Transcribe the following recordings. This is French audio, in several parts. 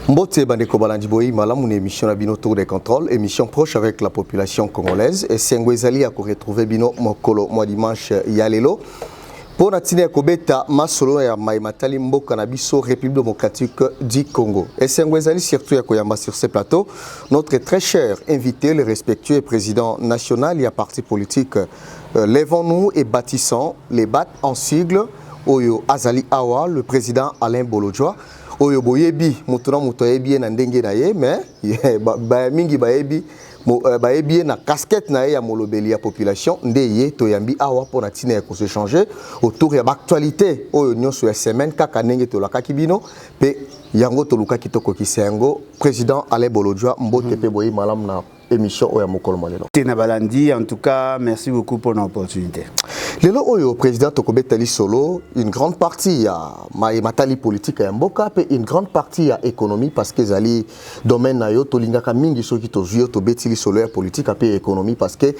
Mbote Bandeko Balandiboyi, malam une émission à Bino Tour de contrôle, émission proche avec la population congolaise. Et Sengwezali a retrouvé Bino Mokolo, moi dimanche Yalelo. Pour natine Kobeta, Masolo ya Maimatali Mboka na biso République démocratique du Congo. Et Sengwezali surtout ya Koyamba sur ce plateau, notre très cher invité, le respectueux président national et parti politique, lèvons-nous et bâtissons les battes en sigle. Oyo Azali Awa, le président Alain Bolodjoa. Oyo boyebi mutuna mutoyebi na ndenge na ye mais ba mingi bayebi na casquette na ya molobeli ya population ndeye toyambi awa pour na tina ko se changer autour ya actualité oyo nyonso ya semaine kaka ndenge to la kakibino pe yango to luka kitoko kisengo président Alain Bolodjoa mbote pe boyi malam na émission oya mokolo malelo. Tina Balandi, en tout cas, merci beaucoup pour l'opportunité. Lelo oyo président Tokobetali solo, une grande partie ya matali politique ya mboka pe une grande partie ya économie parce que zali domaine na yo to lingaka mingi soki to zuyo to betili solo ya politique pe économie parce que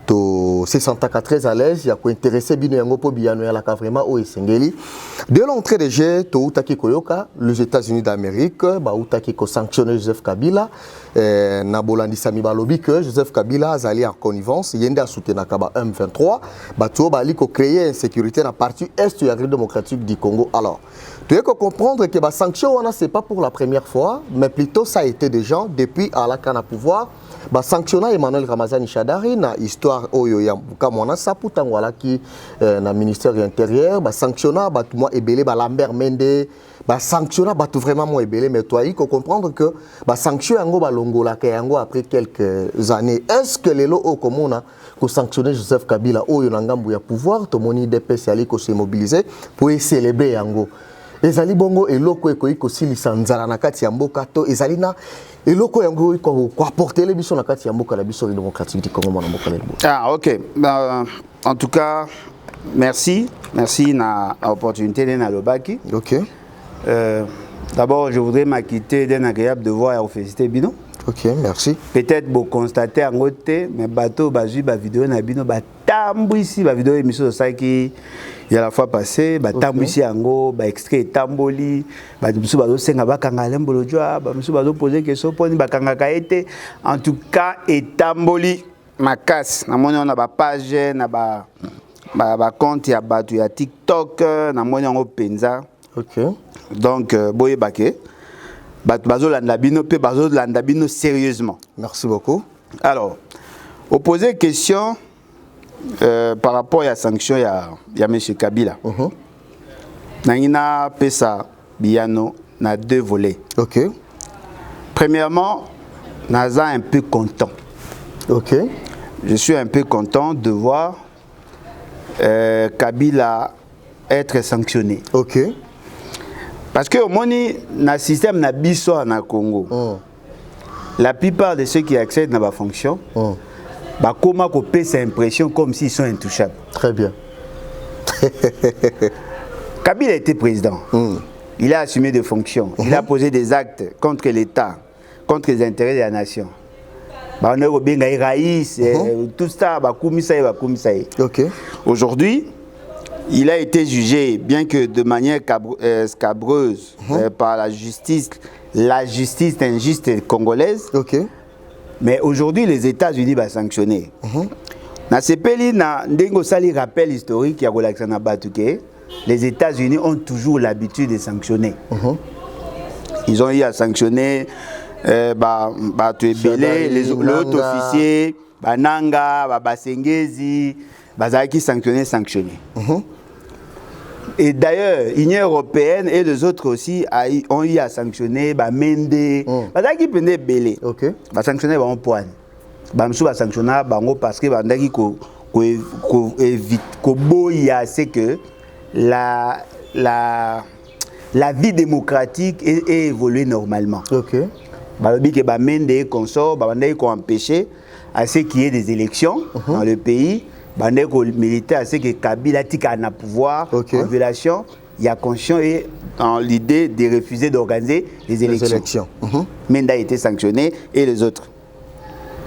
to se sentaka très à l'aise ya ko intéresser bino yango po biano ya la ka vraiment o esengeli. De l'entrée de jeu to utaki koyoka les États-Unis d'Amérique ba utaki ko sanctionner Joseph Kabila na bolandi sami balobi que Joseph Kabila azali en connivence yende a soutenir kaba M23 bato bali ko créer insécurité dans la partie est de la République démocratique du Congo. Alors, tu dois comprendre que les sanctions, ce n'est pas pour la première fois, mais plutôt ça a été déjà depuis à la canne pouvoir. Sanctionner Emmanuel Ramazani Chadari, na histoire oyo ya kamona saputa wala ki na ministère intérieur, sanctionner batuma ebele Lambert Mende, sanctionner batu vraiment mo ebele mais toi il faut comprendre que sanction yango balongola ka yango après quelques années. Est-ce que les lots au commun ko sanctionner Joseph Kabila oyo na ngambu ya pouvoir to moni DPS ali ko se mobiliser pour célébrer yango. Ezali bongo eloko eko silisa nzala na kati ya mboka to ezali na eloko yango ko apporter les biso na kati ya mboka la biso démocratique du Congo na mboka lelo. Ah OK. En tout cas, merci na opportunité de na lobaki. OK. D'abord, je voudrais m'acquitter d'un agréable devoir à féliciter Bino. OK, merci. Peut-être vous constatez en côté mais bateau bazu ba vidéo na Bino ba tambu ici ba vidéo émission de ça qui il y a la fois passé ba tambu ici ango ba extrait tamboli ba musu ba senga ba kanga Alain Bolodjoa ba musu ba poser question poni ba kanga ka été en tout cas et tamboli makas na moni on a ba page na ba compte ya batu ya TikTok na moni on penza. OK. Donc boye baké bazo landabino pe bazo landabino sérieusement. Merci beaucoup. Alors, vous posez question par rapport à la sanction il y a M. Kabila. Nangina pesa biano na deux volets. OK. Premièrement, naza un peu content. OK. Je suis un peu content de voir Kabila être sanctionné. OK. Parce que au moni na système na biso na Congo. La plupart de ceux qui accèdent à la fonction, comment couper cette impression comme s'ils sont intouchables. Très bien. Kabila était président. Il a assumé des fonctions. Il a posé des actes contre l'État, contre les intérêts de la nation. Tout ça, OK. Aujourd'hui, il a été jugé, bien que de manière scabreuse, par la justice injuste congolaise. OK. Mais aujourd'hui, les États-Unis vont sanctionner. Na sepeli na ndengo sali rappel historique ya relaxana batuke, les États-Unis ont toujours l'habitude de sanctionner. Ils ont eu à sanctionner les autres officiers, Bananga, Basengezi, Bazaki sanctionner. Et d'ailleurs, l'Union européenne et les autres aussi ont eu à sanctionner Mende, Bazaki pende belé. OK. Ba sanctionner ba point. Ba msu ba sanctionner bango parce que bandaki ko boya c'est que la vie démocratique est évoluée normalement. OK. Ba lobi que ba Mende consort, ba bandaki ko empêcher à ce qu'il y ait des élections dans le pays. Bandeko militaire, c'est que Kabila tika na pouvoir en violation, il y a conscience et dans l'idée de refuser d'organiser les élections. Menda a été sanctionné et les autres.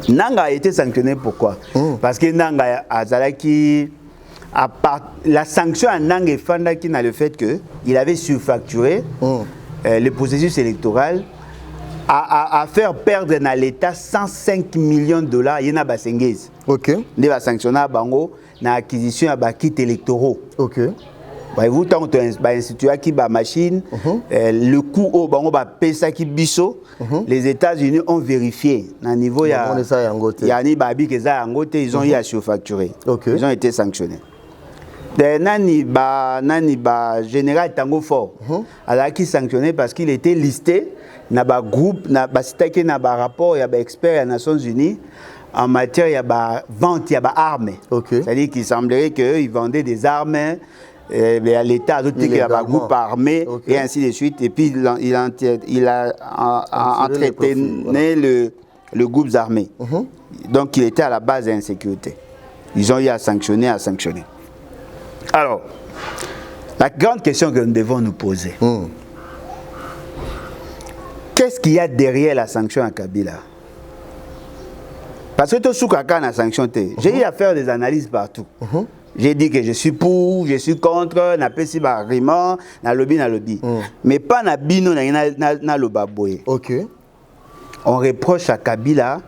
Nanga a été sanctionné pourquoi? Parce que Nanga Azalaki la sanction à Nanga et Fanda qui n'a le fait que il avait surfacturé le processus électoral à faire perdre à l'État 105 millions de dollars il y a basengez. OK. Des va sanctionner bango na acquisition à kits électoraux. OK. Bah vous tant que institut qui ba machine le coût au bango ba pesa qui biso les États-Unis ont vérifié na niveau ya ni babi que ça angote ils ont eu à surfacturer. Okay. Ils ont été sanctionnés. De nani ba général Tango Fort a qui sanctionné parce qu'il était listé na ba groupe na ba sitaki na ba rapport ya ba expert des Nations Unies en matière ya ba vente ya ba armes. Okay. C'est-à-dire qu'il semblerait qu'ils vendaient des armes à l'État, d'autres qui a un groupe armé et ainsi de suite. Et puis il a entretenu le groupe armé. Donc il était à la base de l'insécurité. Ils ont eu à sanctionner, Alors, la grande question que nous devons nous poser, qu'est-ce qu'il y a derrière la sanction à Kabila? Parce que tout ce qu'on a la sanction, j'ai eu à faire des analyses partout. J'ai dit que je suis pour, je suis contre, na pesi ba riment, na lobby. Mais pas na bino na lobaboye. OK. On reproche à Kabila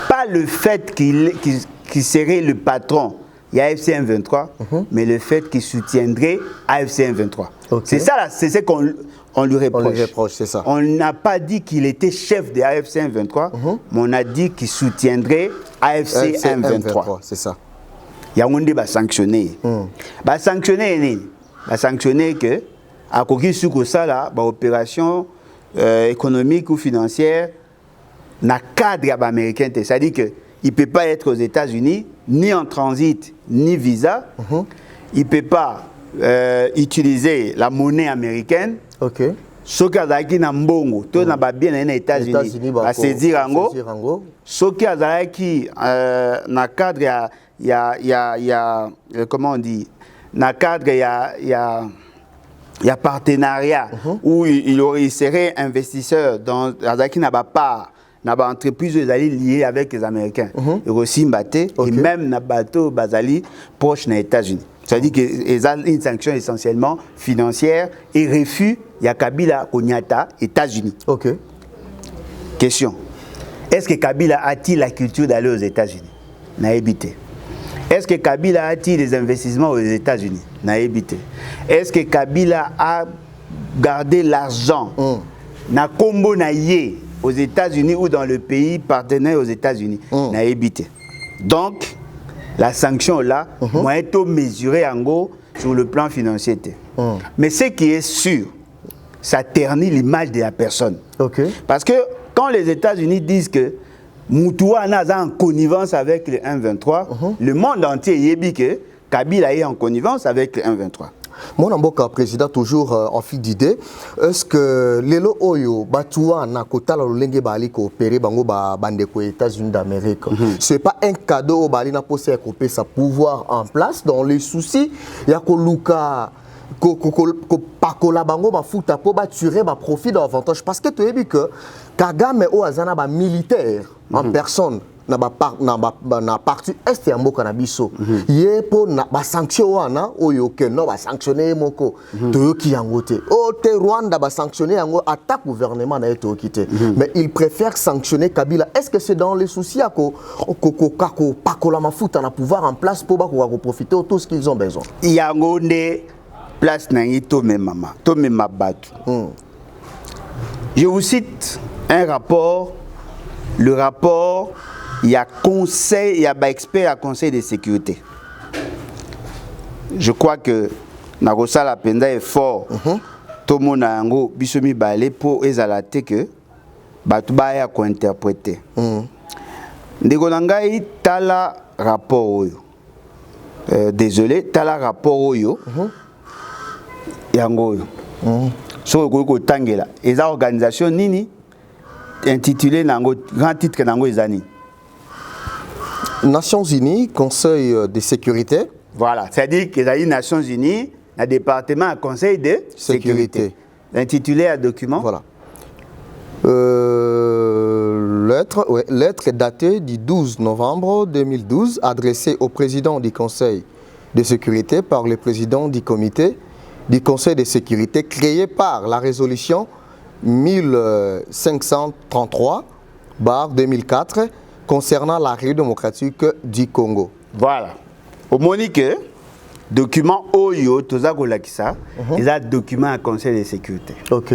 pas le fait qu'il serait le patron de AFC M23, mais le fait qu'il soutiendrait AFC M23. Okay. C'est ce qu'on lui reproche. On lui reproche, c'est ça. On n'a pas dit qu'il était chef de AFC M23, mais on a dit qu'il soutiendrait AFC M23. C'est ça. Il y a un qui va sanctionner. Va sanctionner que à côté de ça là, opération économique ou financière na cadre américain, c'est-à-dire que il peut pas être aux États-Unis ni en transit ni visa. Il peut pas utiliser la monnaie américaine. OK. Soki azalaki na mbongo to na babien na États-Unis va saisir ango. Soki azalaki na cadre il y a comment on dit, dans le cadre il y a partenariat où il serait investisseur dans une entreprise liée avec les Américains et aussi Mbaté et même na bateau Bazali proche des États-Unis. C'est-à-dire qu'ils ont une sanction essentiellement financière et refus il y a Kabila Konyata États-Unis. OK. Question. Est-ce que Kabila a-t-il la culture d'aller aux États-Unis? N'a évité. Est-ce que Kabila a-t-il des investissements aux États-Unis? N'a évité. Est-ce que Kabila a gardé l'argent na combo na yé aux États-Unis ou dans le pays partenaire aux États-Unis? N'a évité. Donc, la sanction là, moi, est mesurée en gros sur le plan financier. Mais ce qui est sûr, ça ternit l'image de la personne. Okay. Parce que quand les États-Unis disent que Moutoua n'a en connivence avec le 1-23, le monde entier est dit que Kabila est en connivence avec le 1-23. Mon amboka président toujours en fil d'idée, est-ce que lelo oyo batua na kota la lolenge bali coopérer bango ba bande ko États-Unis d'Amérique. C'est pas un cadeau bali na posé à couper sa pouvoir en place dans les soucis ya ko luka ko pakola bango ba futa po ba tuer ba profit d'avantage parce que tu as vu que Kagame o azana ba militaire en personne na parti est ya mboka na biso ye po na ba sanction wana oyo ke no ba sanctionner moko to ki yango te o te Rwanda ba sanctionner yango attaque gouvernement na eto kité mais il préfère sanctionner Kabila. Est-ce que c'est dans les soucis à ko pakola mafuta na pouvoir en place pour ba ko profiter de tout ce qu'ils ont besoin yango ne place na to même maman to même mabatu. Je vous cite un rapport, le rapport, il y a conseil, il y a expert à conseil de sécurité. Je crois que Nagosa la penda est fort. Tout le monde a un go bisomi balé pour ezalate que batubaya ko interpréter. Ndeko nangai tala rapport oyo. Désolé, tala rapport oyo. Yango oyo. So ko tangela. Eza organisation nini intitulé nango grand titre nango ezani. Nations Unies, Conseil de sécurité. Voilà, c'est-à-dire que les Nations Unies, le département à Conseil de sécurité. Intitulé à document. Voilà. Lettre datée du 12 novembre 2012, adressée au président du Conseil de sécurité par le président du comité du Conseil de sécurité créé par la résolution 1533/2004 concernant la République démocratique du Congo. Voilà. Au Monique, document Oyo, Tozako Lakisa, ils ont document à Conseil de sécurité. Ok.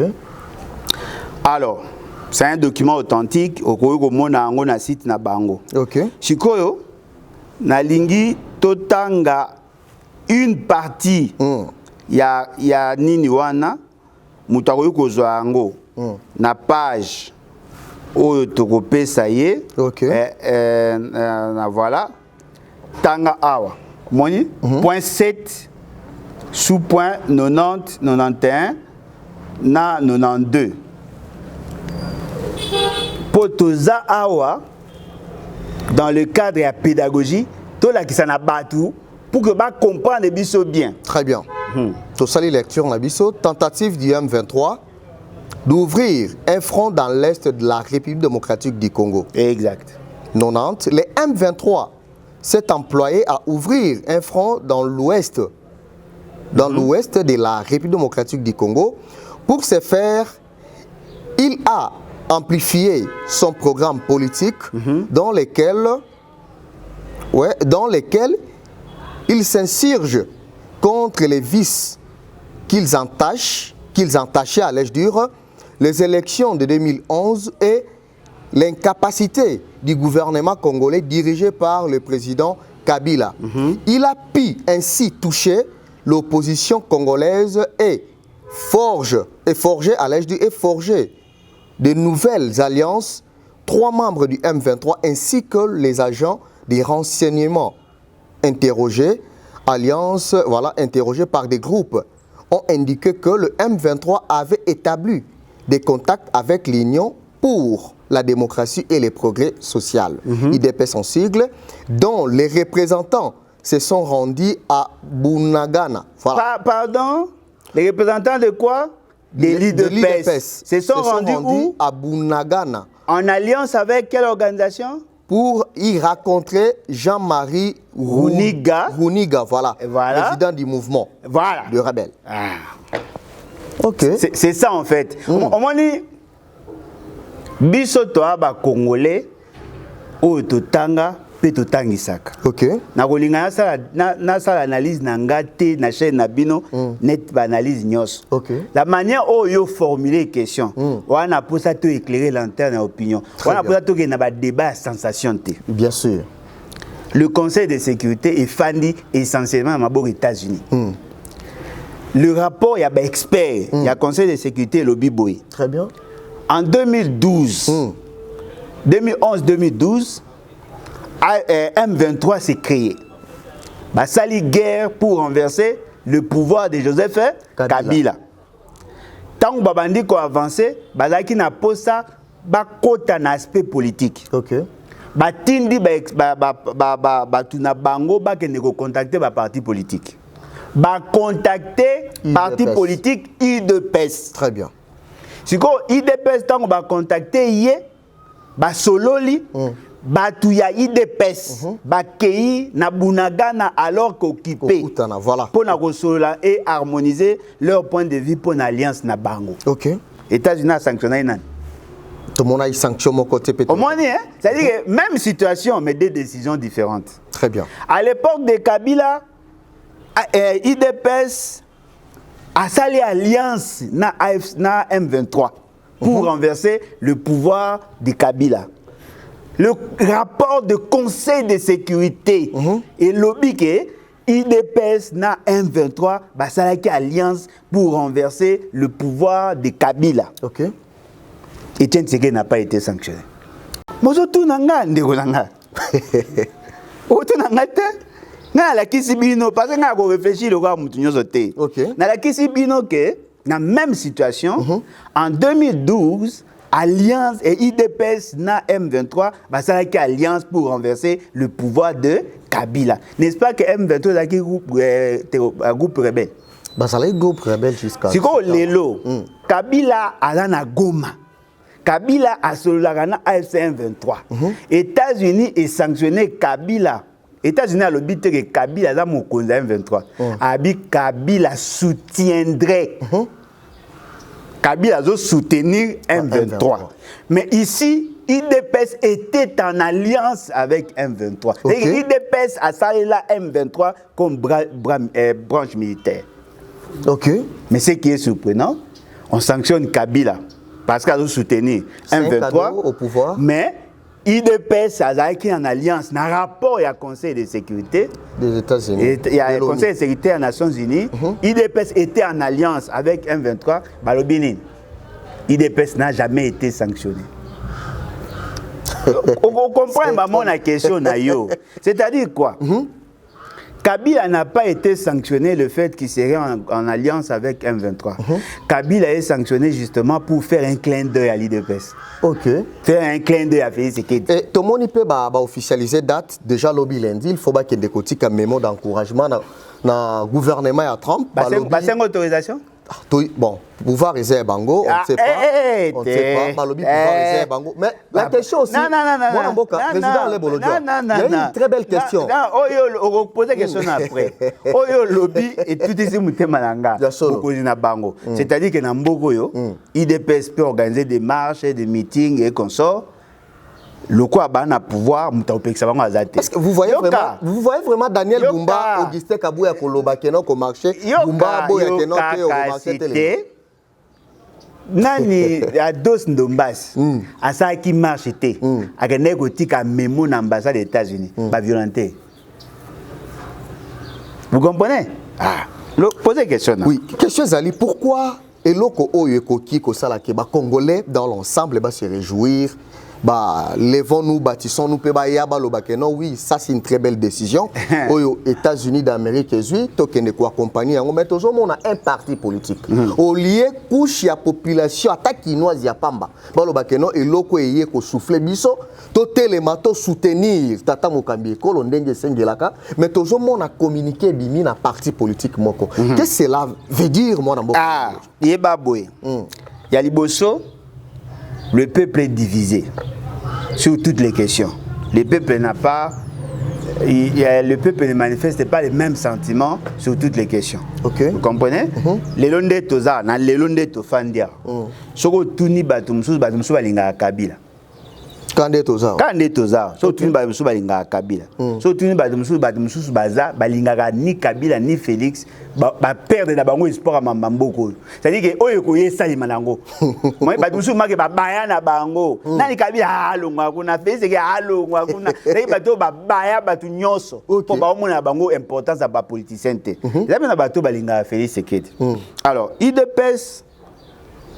Alors, c'est un document authentique, au Koyo na site na bango. Ok. Chikoyo, na lingi totanga une partie ya nini wana, mutakoyo kozwa ngo na page Oyo tokopesa ye. Ok. Voilà. Tanga awa. Moni, point 7 sous point 90, 91 na 92. Potoza awa, dans le cadre de la pédagogie, tout là qui s'en a battu pour que bah comprendre les biso bien. Très bien. Tout ça, les lectures en biso. Tentative du M23 d'ouvrir un front dans l'est de la République démocratique du Congo. Exact. 90. Les M23 s'est employé à ouvrir un front dans l'ouest, de la République démocratique du Congo. Pour ce faire, il a amplifié son programme politique dans lequel il s'insurge contre les vices qu'ils entachaient à l'âge dur, les élections de 2011 et l'incapacité du gouvernement congolais dirigé par le président Kabila. Il a pu ainsi toucher l'opposition congolaise et forger de nouvelles alliances. 3 membres du M23 ainsi que les agents des renseignements interrogés par des groupes ont indiqué que le M23 avait établi des contacts avec l'Union pour la démocratie et les progrès social, IDPS en sigle, dont les représentants se sont rendus à Bunagana. Voilà. Pardon? Les représentants de quoi? Des l'IDPS. Se sont rendus où? À Bunagana. En alliance avec quelle organisation? Pour y rencontrer Jean-Marie Runiga, voilà, président du mouvement de rebelles. Ok. C'est ça en fait. On m'a dit, biso toa ba Congolais, o totanga, pe totangisaka. Ok. Na kolinga na sala analyse na ngate na chaîne na bino net ba analyse nyos. Ok. La manière où yo formuler question, on a pour ça te éclairer l'interne opinion. On a pour ça que na ba débat sensation té. Bien sûr. Le Conseil de sécurité est fandi essentiellement à Mabor États-Unis. Le rapport, il y a des experts, il y a Conseil de sécurité lobby boy. Très bien. En 2012, 2011-2012, M23 s'est créé. Bah, sali guerre pour renverser le pouvoir de Joseph Kabila. Tant que Babandi a avancé, Bazaki n'a pas ça, un aspect politique. Ok. Batindi tuna bango ba contacter ba parti politique. Ba contacter parti politique IDPS. Très bien. Si ko IDPS tant ba contacter yé ba sololi batuya IDPS ba kei na Bunagana alors qu'occupé. Voilà. Pour na solola et harmoniser leur point de vue pour une alliance na bango. OK. États-Unis a sanctionné nan. Tout le monde a une sanction mon côté peut-être. Au moins, c'est-à-dire que même situation, mais des décisions différentes. Très bien. À l'époque de Kabila, IDPS a sali alliance na M23 pour renverser le pouvoir de Kabila. Le rapport de Conseil de sécurité et lobby que IDPS na M23 a sali alliance pour renverser le pouvoir de Kabila. OK. Etienne Tshisekedi n'a pas été sanctionné. Mozo tout nanga ndeko nanga. O tout nanga te. Na la kisibino parce que nga ko réfléchir le gars mutu nyozo te. OK. Na la kisibino que na même situation en 2012 Alliance et IDPS na M23 bah ça qui alliance pour renverser le pouvoir de Kabila. N'est-ce pas que M23 là qui groupe rebelle. Bah ça les groupe rebelle jusqu'à. Siko lelo Kabila alana Goma. Kabila a sololagana AFC M23. États-Unis est sanctionné Kabila. États-Unis a l'objet que Kabila a mon M23. Abi Kabila soutiendrait Kabila a soutenir M23. Mais ici, IDPS était en alliance avec M23. IDPS a salé la M23 comme branche militaire. Mais ce qui est surprenant, on sanctionne Kabila parce qu'elle a soutenu M23 au pouvoir. Mais IDPS a été en alliance dans le rapport au Conseil de sécurité des États-Unis. Il y a le Conseil de sécurité des Nations Unies. IDPS était en alliance avec M23. Balobinin. IDPS n'a jamais été sanctionné. On comprend maman la question. C'est-à-dire quoi? Kabila n'a pas été sanctionné le fait qu'il serait en alliance avec M23. Kabila est sanctionné justement pour faire un clin d'œil à l'IDPS. Faire un clin d'œil à Félix Tshisekedi. Et tout le monde peut officialiser date. Déjà, lobby lundi, il faut qu'il y ait des côtés un mémo d'encouragement dans le gouvernement à Trump. C'est une autorisation? Bon, pouvoir réserve Bango, on ne sait pas. On ne sait pas. Malobi, pouvoir réserve Bango. Mais la question aussi, moi, président Lebolodio, il y a une très belle question. On va poser la question après. Oyo lobby et tout ici, Mouté Malanga. C'est-à-dire que dans Mbogo, IDPS peut organiser des marches, des meetings et consorts. Le quoi a pouvoir, est-ce que vous voyez vraiment Daniel Bumba, Augustin Kabouya Koloba Keno ko marché, Bumba Boya Keno ko marché télé. Nani a dos ndombas, à ça qui marche était, à que négotique à mémo l'ambassade des États-Unis, pas violenté. Vous comprenez? Posez question. Oui, question Zali, pourquoi Eloko Oyeko Kiko Salakeba Congolais dans l'ensemble va se réjouir? Levons-nous, bâtissons-nous, oui, ça c'est une très belle décision. Aux États-Unis d'Amérique, Tokende ko accompagner, mais toujours on a un parti politique. Au lieu couche la population attaque chinoise ya pamba. Balobakeno et loko eye ko souffler biso, to telemato soutenir tata mokambi ekolo ndenge sengelaka, mais toujours on a communiqué bimi na parti politique moko. Qu'est-ce que cela veut dire moi dans mon yeba boy. Ya liboso. Le peuple est divisé sur toutes les questions. Le peuple n'a pas, le peuple ne manifeste pas les mêmes sentiments sur toutes les questions. Vous comprenez? Les Londés toza, na les Londés tofandia. Soko tuni batumsu balinga Kabila. Kande toza. So tuni batumsu balinga Kabila. So tuni batumsu baza balinga ni Kabila ni Félix. Ba perdre na bango espoir à Mamboko. C'est-à-dire que oyo ko yesa limanango. Moi ba musu make ba baya na bango. Nani Kabila alongwa kuna fese ke alongwa kuna. Dai bato ba baya batu nyonso. Po ba omona bango importance ba politicien te. Zabi na bato balinga Félix Tshisekedi. Alors, IDPS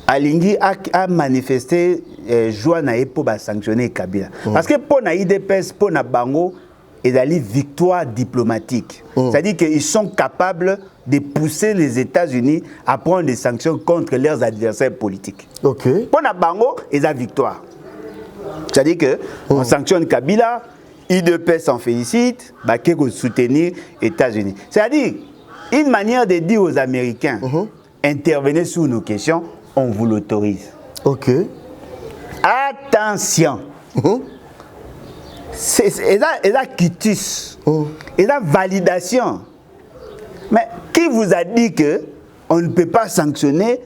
alingi a manifesté joie na epo ba sanctionner Kabila. Parce que pour na IDPS pour na bango et d'aller victoire diplomatique. C'est-à-dire qu'ils sont capables de pousser les États-Unis à prendre des sanctions contre leurs adversaires politiques. Pour la Bango, ils ont victoire. C'est-à-dire qu'on sanctionne Kabila, IDPS s'en félicite, pour soutenir les États-Unis. C'est-à-dire, une manière de dire aux Américains, intervenez sur nos questions, on vous l'autorise. Attention. C'est la quitus, et la validation. Mais qui vous a dit qu'on ne peut pas sanctionner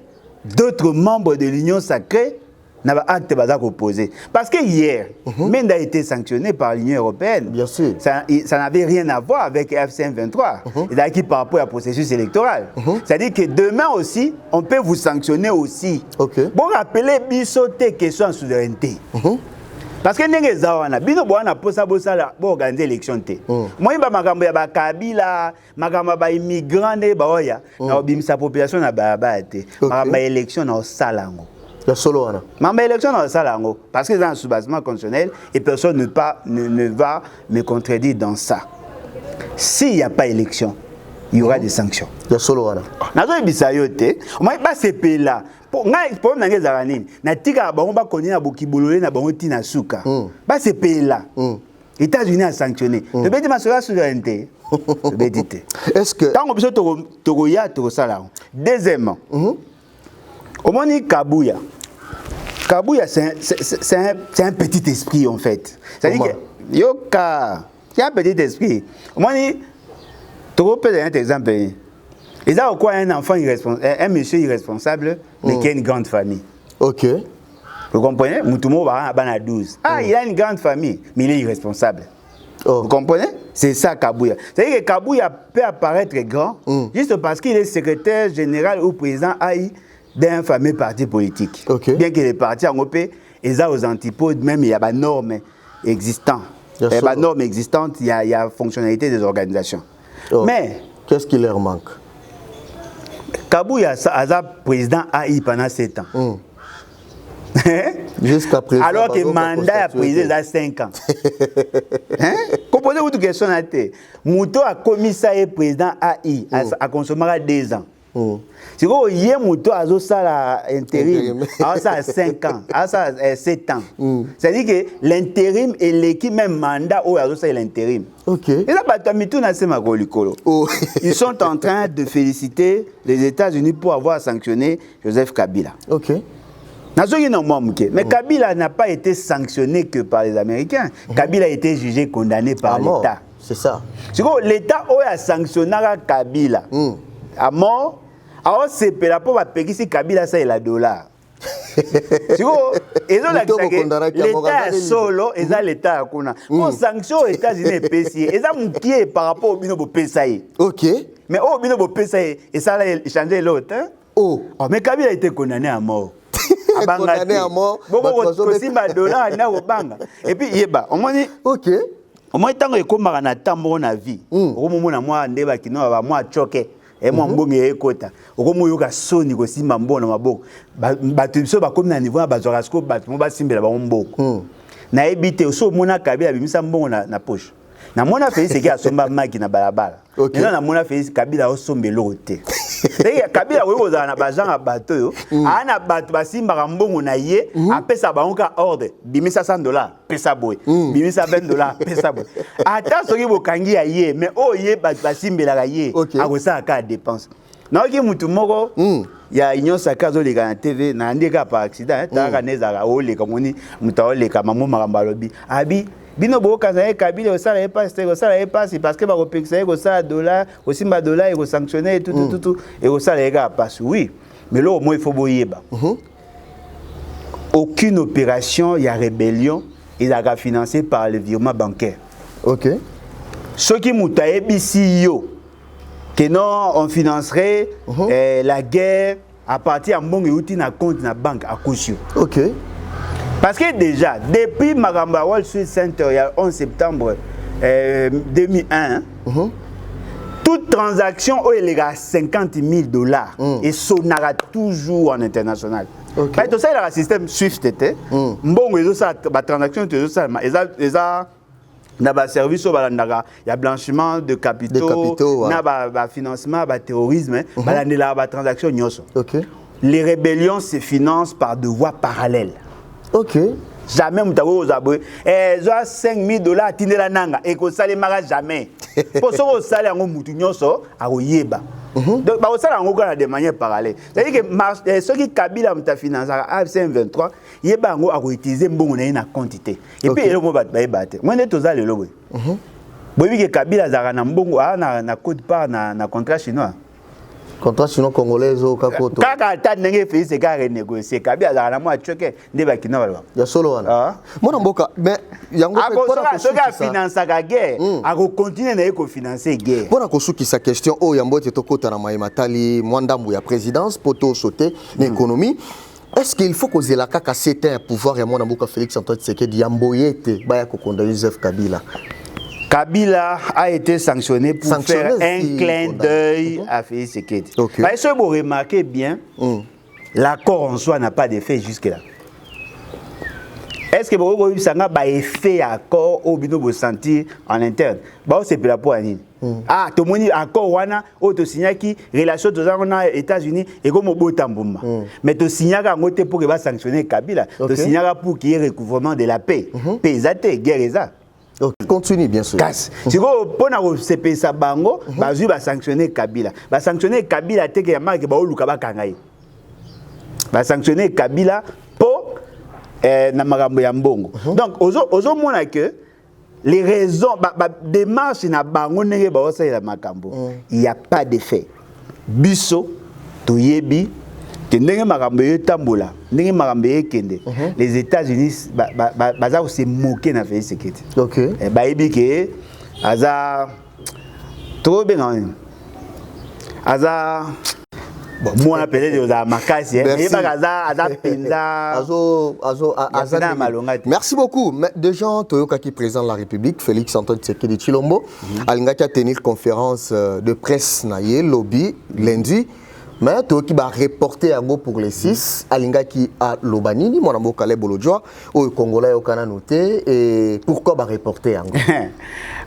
d'autres membres de l'Union sacrée n'a pas acte opposé? Parce que hier, Menda a été sanctionné par l'Union européenne. Bien sûr. Ça n'avait rien à voir avec FCM 23. Et qui par rapport au processus électoral. C'est-à-dire que demain aussi, on peut vous sanctionner aussi. Bon, rappelez bisoté question de souveraineté. Parce que les gens bino boana posa bosala bo organiser élection té. Moi ba makambo ya ba Kabila, makambo ba immigrant de baoya, na obimisa population na ba té. Makambo élection na salango. Ya solo wana. Makambo élection na salango parce que dans le sous-basement constitutionnel et personne ne va me contredire dans ça. S'il n'y a pas élection, il y aura des sanctions. Ya solo wana. Nazo bisa yote, moi ba CP là. Pour nangé zaranine na tika bango ba koni na bokibolole na bango tina suka ba se paye là États-Unis a sanctionné te beti masola souveraineté te beti est-ce que tant biso to ya to sala deuxièmement au moni Kabouya c'est un petit esprit en fait, c'est-à-dire que yoka c'est un petit esprit au moni to peut un exemple Et ça, quoi, un enfant irresponsable, un monsieur irresponsable, mais qui a une grande famille. Ok. Vous comprenez? Moutoumou va à 12. Ah, il a une grande famille, mais il est irresponsable. Oh. Vous comprenez? C'est ça Kabouya. C'est-à-dire que Kabouya peut apparaître grand juste parce qu'il est secrétaire général ou président AI d'un fameux parti politique. Okay. Bien que les partis en OP, ils ont aux antipodes, même il y a des normes existantes. Il y a des normes existantes, il y a fonctionnalité des organisations. Oh. Mais qu'est-ce qui leur manque? Kabouya a président AI pendant 7 ans. Jusqu'à présent. Alors que le mandat a président a 5 ans. Composez-vous de question à terre. Mouto a commis ça et président AI a consommé 2 ans. Si vous voyez Mouto a ça intérim, ça a 5 ans, ça a 7 ans. C'est-à-dire que l'intérim et l'équipe même mandat où a ça l'intérim. Ok. Et là, ils sont en train de féliciter les États-Unis pour avoir sanctionné Joseph Kabila. Ok. Mais Kabila n'a pas été sanctionné que par les Américains. Kabila a été jugé, condamné par l'État. C'est ça. L'État a sanctionné Kabila à mort. Alors, c'est pour payer si Kabila ça est la dollar. L'État solo, et ça l'État a kuna. Pour sanction aux États-Unis et PCI, et ça moukié par rapport au bino PCI. Ok. Mais au bino PCI, et ça a changé l'autre. Oh, mais Kabila a été condamné à mort. Condamné à mort. Et puis, on m'a dit, ok. On m'a dit, on m'a dit, on m'a dit, on m'a dit, on m'a dit, et moi mbongi ekota okomoyoka soni ko simba mbona maboko bato biso ba comme na niveau ba zorasko bato mo ba simbela ba mboko na ebite so mona Kabila bimisa mbongo na poche na mona fait c'est que asomba maki na balabala na mona fait Kabila osombelo te c'est Kabila we ozana na bazanga bato yo ana bato basimba mbongo na ye apesa bangoka ordre bimisa $100 pesa boy bimisa $20 pesa boy ata soki bokangi ya ye mais o ye bato basimbela ye akosa ka dépense na oki mutu moko ya Union Sacrée zo leka na TV na ndeka par accident ta neza o leka moni muta o leka mamu makamba lobi abi bino boka za Kabila osala e passe parce que ba repexer ko ça dollar ko simba dollar et ko sanctionner tout et ko ça les gars passe oui mais là au moins il faut boyeba aucune opération il y a rébellion il a financé par le virement bancaire. OK. Ce qui mutaye bisi yo que non on financerait la guerre à partir de mbongo outi na compte na banque à caution. OK. Parce que déjà, depuis Magamba Wall Street Center, il y a 11 septembre 2001, toute transaction où il y a $50,000 et sonara toujours en international. Okay. Tout ça, il y a un système SWIFT. Bon, il y a des transactions, il y a des services, il y a blanchiment de capitaux, il y a financement, il y a terrorisme, il y a des transactions. Les rébellions se financent par deux voies parallèles. Ok. Jamais vous avez $5,000 tinela nanga et que ça les marra jamais. Pour ça au salaire en mutunyoso à oyeba. Donc ba au salaire en gros de manière parallèle. C'est-à-dire que ceux qui Kabila mta finance à AFC23 yeba ngo a utiliser mbongo na quantité. Et puis le mo ba battre. Moi net toza le lobo. Bobi que Kabila zara na mbongo na code part na contrat chinois. Contrat chinois congolais au Kakoto. Kaka ta ndenge fait c'est ka renégocier Kabila za na moi choqué ndeba kina balwa. Ya solo wana. Mona mboka mais yango pe pona ko finance ka guerre a ko continuer na ko financer guerre. Pona ko suki sa question o yambo te tokota na Matali mwandambu ya présidence poto sauter l'économie. Est-ce qu'il faut que la kaka c'était pouvoir ya mona mboka Félix Antoine Tshisekedi yamboyete baya ko condamner Joseph Kabila? Kabila a été sanctionné pour faire un clin d'œil à Félix Tshisekedi. Parce que vous remarquez bien, l'accord en soi n'a pas d'effet jusque-là. Est-ce que vous avez un effet accord au bino vous sentir en interne? C'est pour la poignée. Ah, tout le monde accord wana au to signer qui relation aux États-Unis et comme au Botambouma. Mais to signer pour que va sanctionner Kabila, to signer pour qu'il y ait recouvrement de la paix. Paysate guerre ça. Continue bien sûr. Si vous prenez ce pays bango, bazu va sanctionner Kabila. Va sanctionner Kabila te que ya marque ba oluka ba kangai. Va sanctionner Kabila pour na makambo ya mbongo. Donc ozo mona que les raisons démarche na bango nenge ba osa la makambo. Il y a pas d'effet. biso toyebi que ndenge makambo tambola ndenge makambo kende les États-Unis baza ko se moquer na Félix Tshisekedi. OK. Bayebi que aza trop bien aza moi on appelle de makasi et aza penza merci beaucoup. Des gens Toyoka qui président de la République Félix Antoine Tshisekedi Tshilombo alingaki a tenir conférence de presse na ye lobby lundi. Mais Toyoki va reporter yango pour les 6 alingaki a Lobanini mon amour Caleb Bolodjoa au Congolais au Canada noté et pourquoi va reporter yango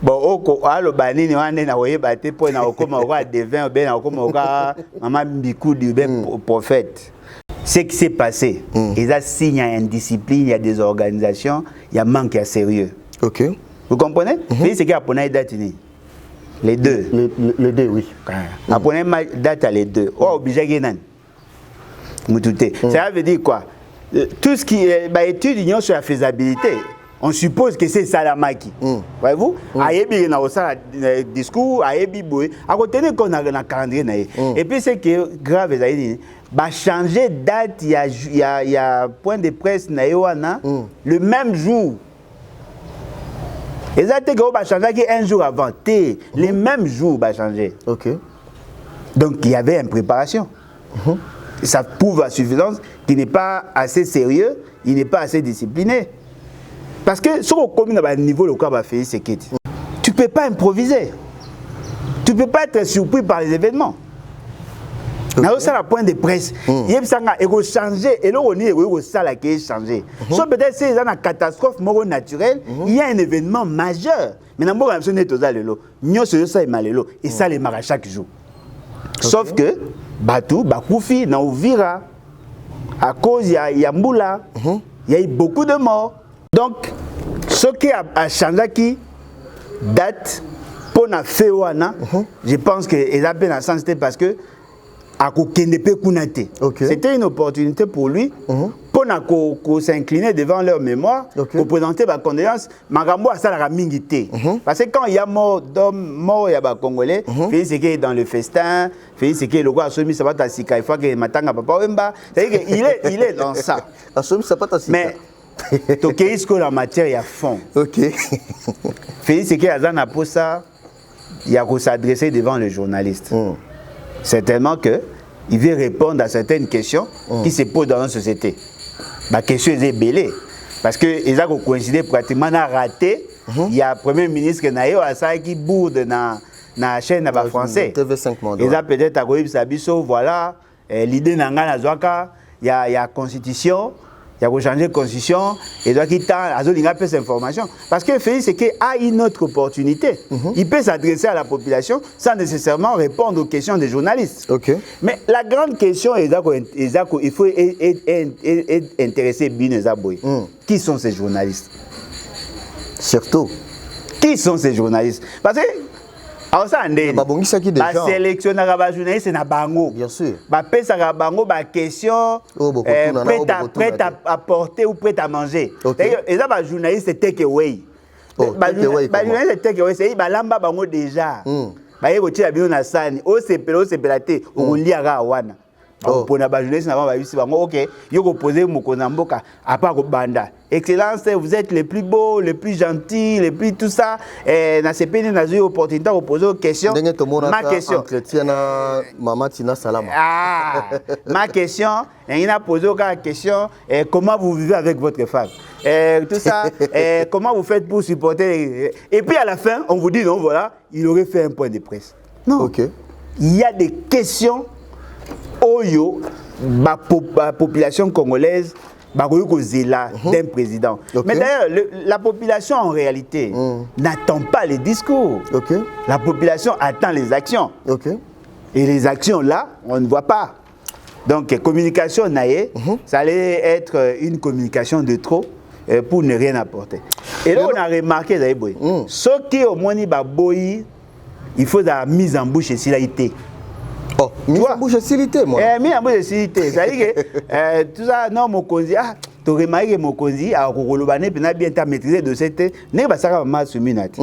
bon au Lobanini wane na oyeba te po na okoma oka devin ben na okoma oka maman Bikou du ben prophète. Ce qui s'est passé ils a signe indiscipline, il y a des organisations, il y a manque à sérieux. OK. Vous comprenez? C'est ce qui a ponai date ni. Les deux. Les deux, oui. Après ma date à les deux. Oh, obligé Genan. Ça veut dire quoi? Tout ce qui est étude sur la faisabilité, on suppose que c'est Salamaki. Voyez-vous? Ayebi na osa discours, ayebi boy. À côté de qu'on a un calendrier. Et puis c'est que grave, bah changer date, il y a point de presse na yoana le même jour. Et ça, on va changer un jour avant. Les mêmes jours, on va changer. OK. Donc, il y avait une préparation. Ça prouve à suffisance qu'il n'est pas assez sérieux, il n'est pas assez discipliné. Parce que si on commune à un niveau, le cas va faire ce qui est. Tu ne peux pas improviser. Tu ne peux pas être surpris par les événements. C'est la point de presse. Il y a changer et là on est ça là qui est changé. Sauf peut-être c'est une catastrophe naturelle, il y a un événement majeur. Mais dans le monde est aux allélo. Nous sommes ça malelo et ça les marche chaque jour. Sauf que Batou Bakoufi na Ouvira à cause il y a Mboula, il y a eu beaucoup de morts. Donc ce qui a changé qui date pour na Féwana, je pense que ils a bien sens parce que c'était une opportunité pour lui pour s'incliner devant leur mémoire, pour présenter ma condoléance. Magambo a ça la mingité. Parce que quand il y a mort il y a des Congolais, Félix Tshisekedi est dans le festin, Félix Tshisekedi le roi a soumis sa patte à Sika, il faut que Matanga Papa Wemba, il est dans ça. Mais Tokeisco la matière il y a fond. OK. Félix Tshisekedi a zana pour ça, il y a qu'à s'adresser devant les journalistes. Certainement qu'il veut répondre à certaines questions qui se posent dans notre société. La question est belle. Parce qu'ils ont coïncidé pratiquement à raté. Il y a le Premier ministre qui bourde dans la chaîne française. Ils ont peut-être à Sabiso, voilà, l'idée n'a pas il y a la constitution. Il y a changer de constitution et donc il a cette information parce que Félix Tshisekedi a une autre opportunité. Il peut s'adresser à la population sans nécessairement répondre aux questions des journalistes. Mais la grande question est il faut être intéressé bien qui sont ces journalistes? Surtout. Qui sont ces journalistes? Parce que alors ça sélectionnera les journalistes na bango. Bien sûr. Pesaka bango ba question prêt à apporter ou prêt à manger. Et ça ba journaliste take away. Ba journaliste take away c'est ba lamba bango déjà. Ba yebo tia bino na sani o sepela te o liara wana. Pour na ba journaliste na ba bisi bango OK, yoko poser mokonzi mboka apa ko banda. Excellence, vous êtes les plus beaux, les plus gentils, les plus tout ça. Et dans ces pays, nous avons eu l'opportunité de poser une question. Ma question. Ma question, il a posé une question. Comment vous vivez avec votre femme? Tout ça. Comment vous faites pour supporter? Et puis à la fin, on vous dit non, voilà, il aurait fait un point de presse. Non. Il y a des questions. Oyo, la population congolaise. D'un président. Mais d'ailleurs, la population en réalité n'attend pas les discours. La population attend les actions. Et les actions là, on ne voit pas. Donc, communication ça allait être une communication de trop pour ne rien apporter. Et là, on a remarqué, ce qui au moins il faut la mise en bouche et s'il a été. Oh, mise en bouche de silité, moi. Mise en bouche de silité. C'est-à-dire que tout ça, non, mon conzi, tu remarques que mon conzi, à Rolobané, bien maîtrisé de cette. N'est pas ça, ma souminate.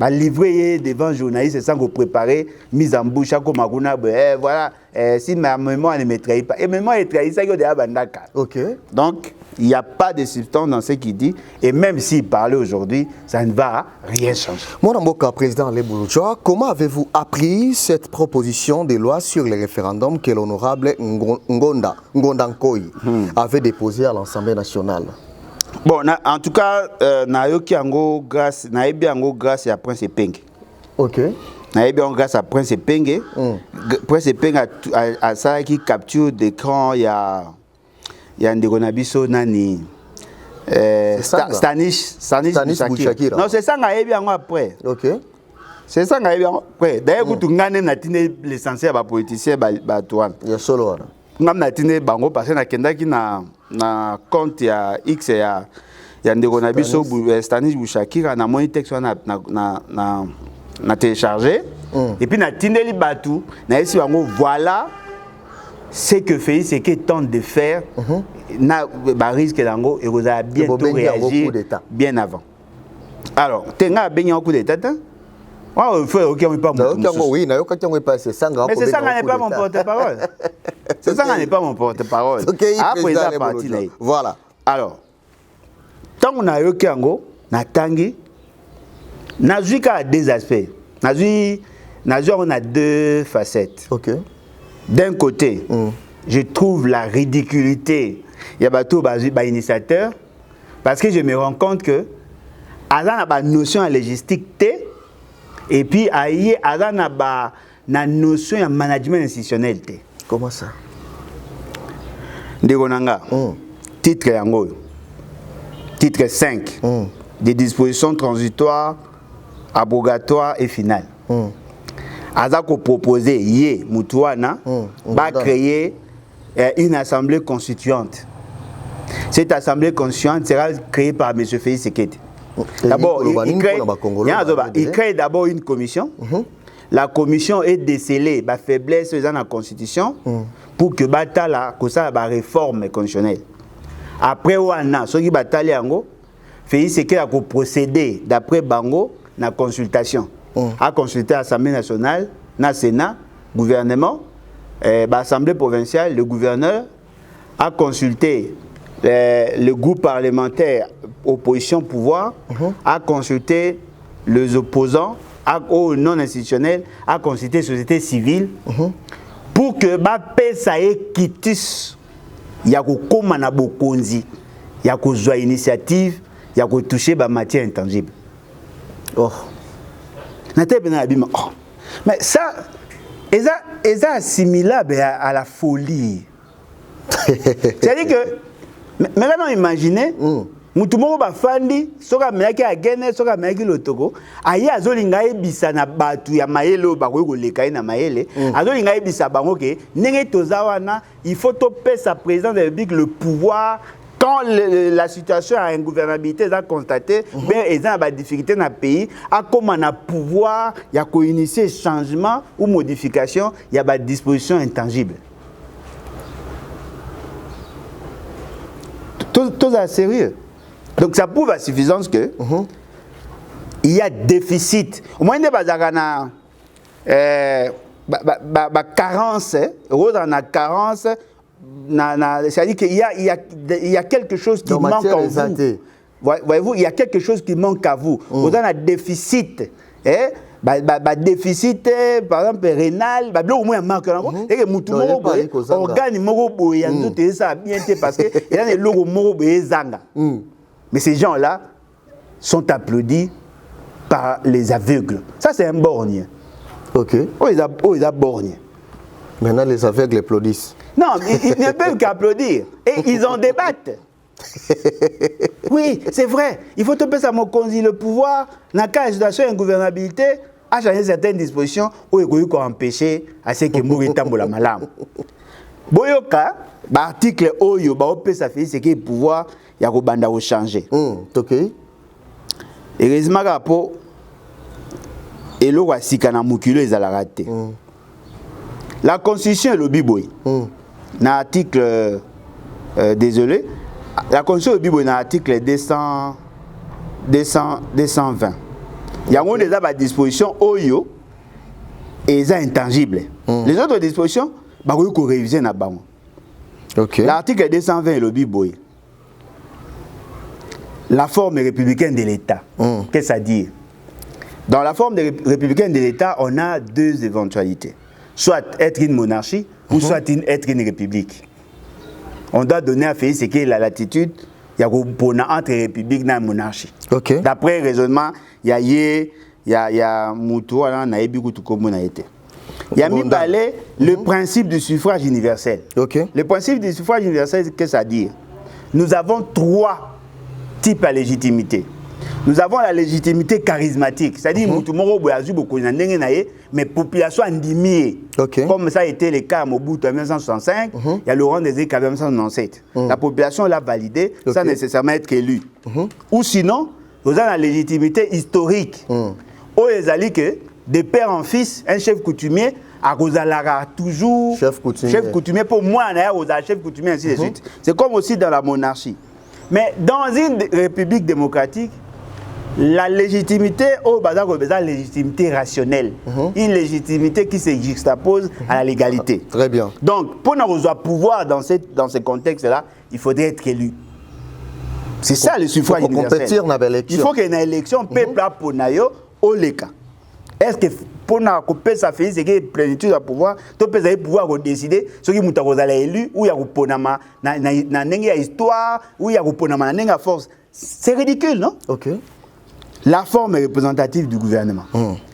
livrer devant journaliste sans préparer mise en bouche comme Maguna voilà si ma mémoire ne me trahit pas et mémoire est trahi ça déjà bandaka. OK. Donc il n'y a pas de substance dans ce qu'il dit et même s'il parlait aujourd'hui, ça ne va rien changer. Mon Mboka, président Lebouloujoa, comment avez-vous appris cette proposition de loi sur le référendum que l'honorable Ngonda Nkoyi avait déposée à l'Assemblée nationale? Bon, en tout cas, nayoki ango grâce à Prince Penge. OK. Nayoki grâce à Prince Penge. Prince Penge a ça qui capture d'écran il y a Ndegonabiso nani Stanis Bouchakira. Non, c'est ça nayoki ango après. OK. C'est ça nayoki après. D'ailleurs kutu ngane natine l'essentiel ba politicien ba toan. Ya solo. Ngam natine bango parce que nakendaki na compte ya X ya Ndegonabiso Stanis Bouchakira na moni texte na téléchargé et puis na tindeli batu na esi bango voilà ce que fait c'est que tente de faire na ba risque dango et vous a bientôt réagi bien avant. Alors tenga benga coup d'état. Oh, OK, on pas mon. Oui, na yoka tiango pas c'est ça. Mais c'est ça n'est pas mon porte-parole. C'est ça n'est pas mon porte-parole. Après ça parti là. Voilà. Alors, tant on a yoki ango na tangi nazuika a deux aspects. Nazu on a deux facettes. OK. D'un côté, je trouve la ridiculité il y a bateau ba initiateur parce que je me rends compte que azana ba notion à logistique et puis aïe azana ba na notion de management institutionnel. Comment ça? Ndegonanga. Titre yango. Titre 5. Des dispositions transitoires, abrogatoires et finales. Azako proposé yé Moutouana va créer une assemblée constituante. Cette assemblée constituante sera créée par M. Félix Sekete. D'abord, il crée d'abord une commission. La commission est décelée la faiblesse dans la constitution pour que batala la réforme constitutionnelle. Après wana ce qui batali ango Félix Sekete a procédé d'après bango na consultation. A consulté l'Assemblée nationale, na Sénat, gouvernement, l'Assemblée provinciale, le gouverneur a consulté le groupe parlementaire opposition pouvoir, a consulté les opposants, aux non institutionnels, a consulté la société civile pour que ça quitte il y a comme na bokonzi, il y a une initiative, il y a toucher la matière intangible. Oh. Mais ça est assimilable à la folie. C'est-à-dire que maintenant imaginez mutumo ba fandi soka meyaki agene soka meyaki lotoko ayi azolinga ebisa na batu ya mayele ba ko lekai na mayele azolinga ebisa bango ke ndenge tozawana il faut topé sa président de la République le pouvoir quand la situation à ingouvernabilité est constatée, il y a des difficultés dans le pays, à comment on a pouvoir, il y a initier changement ou modification, il y a des dispositions intangibles. Tout ça sérieux. Donc ça prouve à suffisance que il y a déficit. Au moins, il y a carence, on a carence. C'est-à-dire qu'il y a quelque chose qui manque à vous. Voyez-vous, il y a quelque chose qui manque à vous. Vous avez un déficit. Déficit, par exemple, rénal, au moins un manque. Et que tout le monde organe ça bien parce que il y a des logos zanga. Mais ces gens-là sont applaudis par les aveugles. Ça, c'est un borgne. OK. Ils ont borgne. Maintenant, les aveugles applaudissent. Non, ils ne peuvent qu'applaudir. Et ils en débattent. Oui, c'est vrai. Il faut topper ça, le pouvoir, dans la situation d'ingouvernabilité, a changé certaines dispositions où il faut empêcher à ce que mourir tambola malam. Boyoka, l'article Oyo, ça fait ce que le pouvoir, il y a banda changer. OK. Heureusement, rapport, et l'eau a sikana mukilo, ils ont raté. La Constitution est le biboy. L'article, désolé, la Constitution est le biboy dans l'article 220. Il y a des dispositions oyo et ça intangible. Les autres dispositions, bah oui qu'on réviser na bango. OK. L'article 220 le biboy. La forme républicaine de l'État. Qu'est-ce que ça dit? Dans la forme républicaine de l'État, on a deux éventualités. Soit être une monarchie ou soit être une république. On doit donner à faire ce qui est la latitude. Il y a entre république et monarchie. OK. D'après le raisonnement, il y a Moutou, il y a mis le principe du suffrage universel. OK. Le principe du suffrage universel, qu'est-ce que ça dit? Nous avons trois types à légitimité. Nous avons la légitimité charismatique, c'est-à-dire mais population endimie. Comme ça a été le cas à Mobutu en 1965, il y a Laurent Désiré en 1997. La population l'a validé sans nécessairement être élu. Ou sinon, nous avons la légitimité historique. Où ils allaient que de père en fils, un chef coutumier à Rosalara toujours chef coutumier pour moi, chef coutumier ainsi de suite. C'est comme aussi dans la monarchie. Mais dans une république démocratique, la légitimité la légitimité rationnelle, une légitimité qui se juxtapose à la légalité. Très bien. Donc, pour nous avoir pouvoir dans ce contexte-là, il faudrait être élu. C'est ça le suffrage universel. Il faut qu'il y ait une élection, peuple pour nayo au leka. Est-ce que pour nous ça fait c'est que plénitude à pouvoir, tu peux pouvoir décider ce qui mouta rozala élu ou il y a ponama na histoire ou il y a ponama na force. C'est ridicule, non? OK. La forme représentative du gouvernement.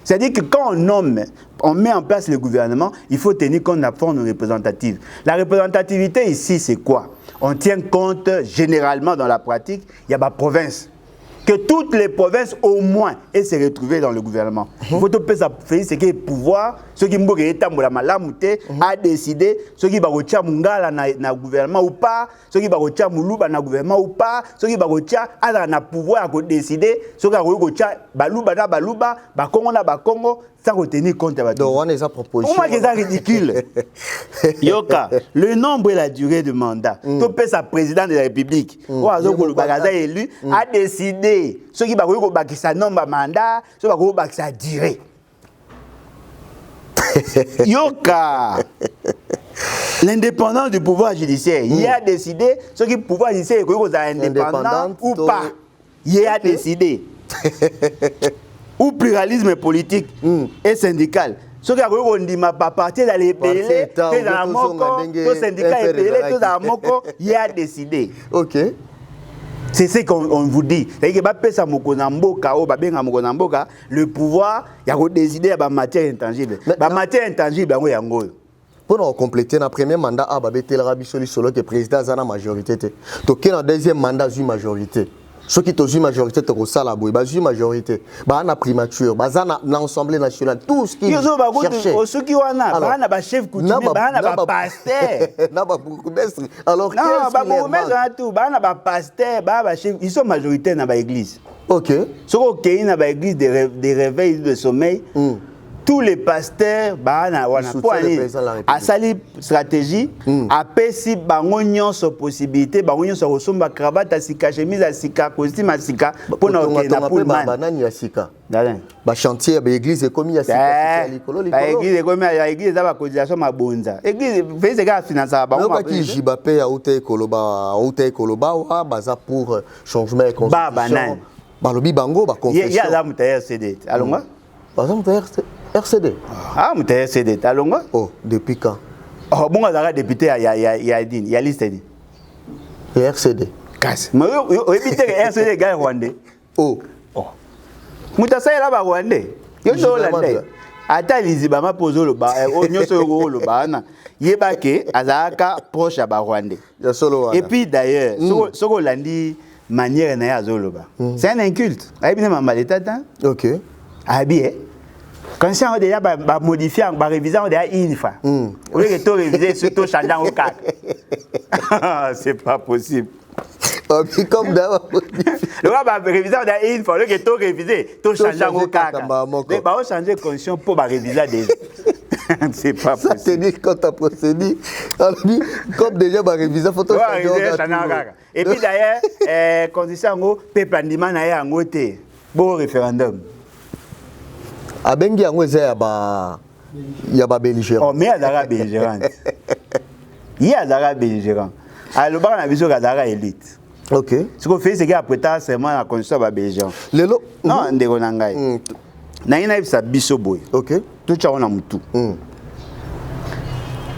C'est-à-dire que quand on met en place le gouvernement, il faut tenir compte de la forme représentative. La représentativité ici, c'est quoi? On tient compte généralement dans la pratique, il y a ma province. Que toutes les provinces, au moins, aient se retrouver dans le gouvernement. Il faut que ça fasse ce qui est pouvoir, ce qui est à décider, ce qui est mungala dans le gouvernement ou pas, ce qui est moulouba dans le gouvernement ou pas, ce qui est à pouvoir décider, ce qui est baluba, Congo, sans retenir compte de donc on est à proposition. Comment c'est ridicule? Yoka, le nombre et la durée de mandat. Tout peut sa président de la République, ou à ce élu, a décidé ce qui va sa nombre de mandat, ce qui va sa durée. Yoka, l'indépendance du pouvoir judiciaire, il a décidé ce qui pouvoir judiciaire est indépendant ou pas. Il a décidé. Ou pluralisme politique et syndical. Ce qui a dit ma partie dans les pays, dans la moko, tout syndicat est payé, tout dans la moko, il a décidé. OK. C'est ce qu'on vous dit. C'est-à-dire que le pouvoir, il a décidé de la matière intangible. La matière intangible, il y a pour nous compléter, dans le premier mandat, il y a le président a la majorité. Donc, dans le deuxième mandat, il y a une majorité. Ceux qui ont une majorité, ils ont une majorité. Ils ont une primature, ils ont l'Assemblée nationale, tout ce qui est. Ceux qui ont un chef coutumier, ils ont un pasteur. Alors, ils sont majoritaires dans l'église. OK. Ceux qui ont dans l'église des réveils de sommeil, tous les pasteurs à sali stratégie à pesi bangonyon so possibilité bangonyon so resomba cravate à sika chemise à sika costume à sika pour na banani ya sika ba chantier ba église ekomi ya sika likolo église ekomi ya église za ba cotisation mabonza église fait que finance ba ba ki jiba pe ya ute koloba wa baza pour changement et constitution ba lobi bango ba confession ya la mutaire CD alonga baza mutaire RCD. Ah, mais t'es RCD, t'as longue? Oh, depuis quand? Oh, bon, on a député, il y a liste. RCD. Casse. Mais député RCD, gars rwandais. Oh. Oh. Moutassa est là-bas rwandais. Yo suis hollandais. Attends, les Ibama posent le bas, on se roule le bas. Yébake, Azaka, proche à Rwandais. Et puis d'ailleurs, ce qu'on l'a dit, manière n'a pas. C'est un inculte. Ok. Habillé. Quand ça on déjà modifier, réviser on déjà une fois. Au lieu que tout réviser surtout changeant au cas. C'est pas possible. Comme d'abord. Le va réviser on déjà une fois, au lieu que tout réviser, tout changeant au cas. Mais on changer condition pour réviser des. C'est pas possible. Ça te dit quand tu as procédé. Comme déjà réviser, faut tout changer au cas. Et puis d'ailleurs, condition au peuple andima na ya ngote. Bon référendum. abengi yango eza ya ba belligérant. Oh mais azara belligérant. Il y a azara belligérant. Alors ba na biso azara élite. OK. Ce qu'on fait c'est qu'après ça seulement la constitution ba belligérant. Lelo non ndeko na ngai. Na ina bisa biso boy. OK. Tout cha on a mutu.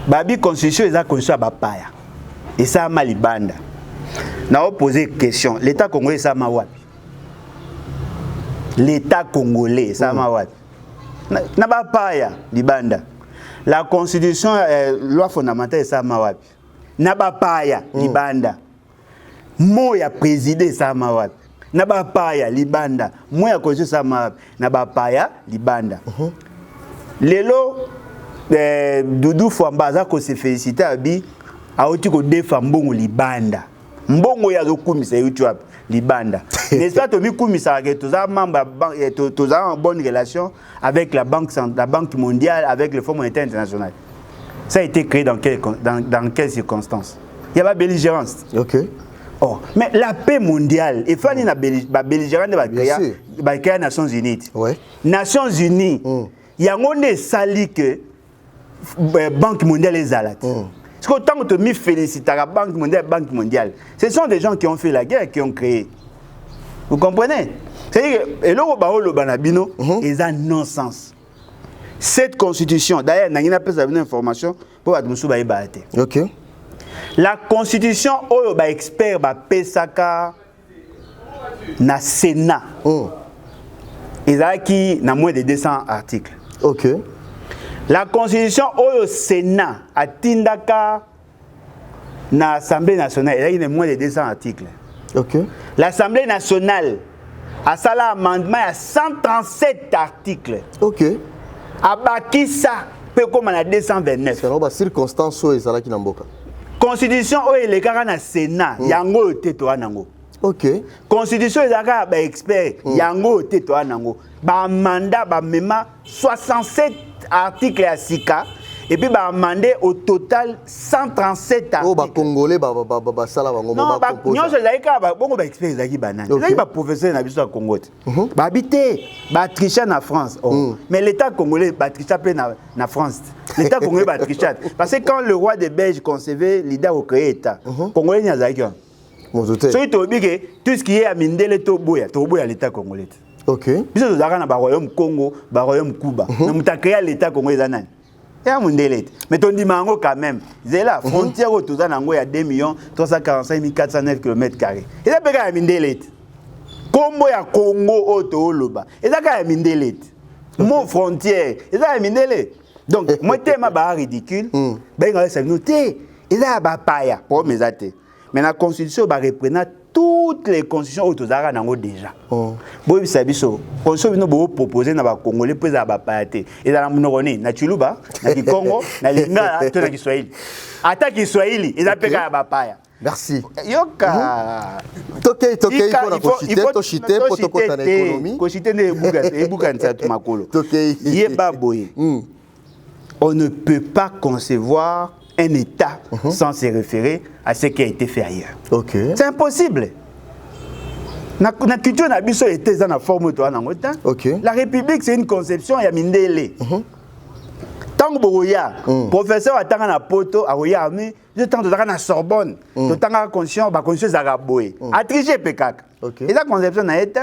Babi constitution eza constitution ba paya. Et ça malibanda. Na poser question, l'état congolais ça ma wapi? L'état congolais ça ma wapi? Na ba paya libanda. La constitution loi fondamentale ça ma wapi? Na ba paya libanda. Moya président ça ma wapi? Na ba paya libanda. Moya constitution ça ma wapi? Na ba paya libanda. Lelo Doudou Fouambaza ko se féliciter abi aoti ko defa mbongo libanda. Mbongo ya zokumisa YouTube libanda. N'est-ce pas to mi kumisa ke toza membre toza en bonne relation avec la banque mondiale, avec le Fonds monétaire international. Ça a été créé dans quelles circonstances? Il y a pas belligérance. OK. Oh, mais la paix mondiale, il faut na belligérance ba créer Nations Unies. Ouais. Nations Unies. Il y a un sali que Banque mondiale est alate. Parce que tant que tu me félicites à la Banque mondiale, ce sont des gens qui ont fait la guerre, qui ont créé. Vous comprenez? C'est-à-dire que l'euro banabino est un non-sens. Cette constitution, d'ailleurs, il n'y a pas d'information pour la OK. La constitution, il y a expert Pesaka na Sénat. Il y a moins de 200 articles. OK. La constitution au Sénat a tindaka na Assemblée nationale, il y a moins de 200 articles. OK. L'Assemblée nationale a sala amendement à 137 articles. OK. Abaki ça peut comme à 229. C'est une circonstance où ezala ki namboka. Constitution au le kaka na Sénat, yango teto anango. OK. Constitution ezaka ba expert, yango teto anango. Ba mandat ba mema 67 articles à Sika et puis bah mandé au total 137 articles. Oh bah congolais bah sala bango bah proposer. Non, je l'ai ka bah bongo bah expert zaki banane. Zaki bah professeur na biso à Congo. Bah habité bah tricher na France. Mais l'état congolais bah tricher pe na France. L'état congolais bah tricher parce que quand le roi des Belges concevait l'idée au créer état congolais n'y a zaki. So il tobi que tout ce qui est à Mindele to boya l'état congolais. OK. Biso tozaka na ba royaume Congo, ba royaume Cuba. Na mutakaya l'état congolais zanani. Ya mundele. Mais ton dimango quand même. C'est la frontière au toza nango ya 2 345 409 km². Et ça peka ya mindele. Kombo ya Congo oto loba. Et ça ka ya mindele. Mon frontière. Et ça ya mindele. Donc moi tema ba ridicule. Ben nga ça noter. Et ça ba paya pour mes athées. Mais la constitution va reprendre toutes les constitutions autozara nango déjà. Boy bisabiso, constitution bino bo proposer na ba congolais pour za ba payaté. Et dans la monogoni na Chuluba, na Kikongo, na Lingala, to na Kiswahili. Ata Kiswahili, ils appellent ba paya. Merci. Yoka. Toké to chité pour to kota na économie. Ko chité ne buka ntsatu makolo. Toké. Yeba boy. On ne peut pas concevoir un État sans se référer à ce qui a été fait ailleurs. Okay. C'est impossible. La culture n'a pas été dans la forme de la République, c'est une conception, il y a Mindele. Tant que professeur a tant na poto, a mais je tant de la Sorbonne, de tant la conscience, ba conscience Zagaboé. A tricher pekak. Et la conception n'a été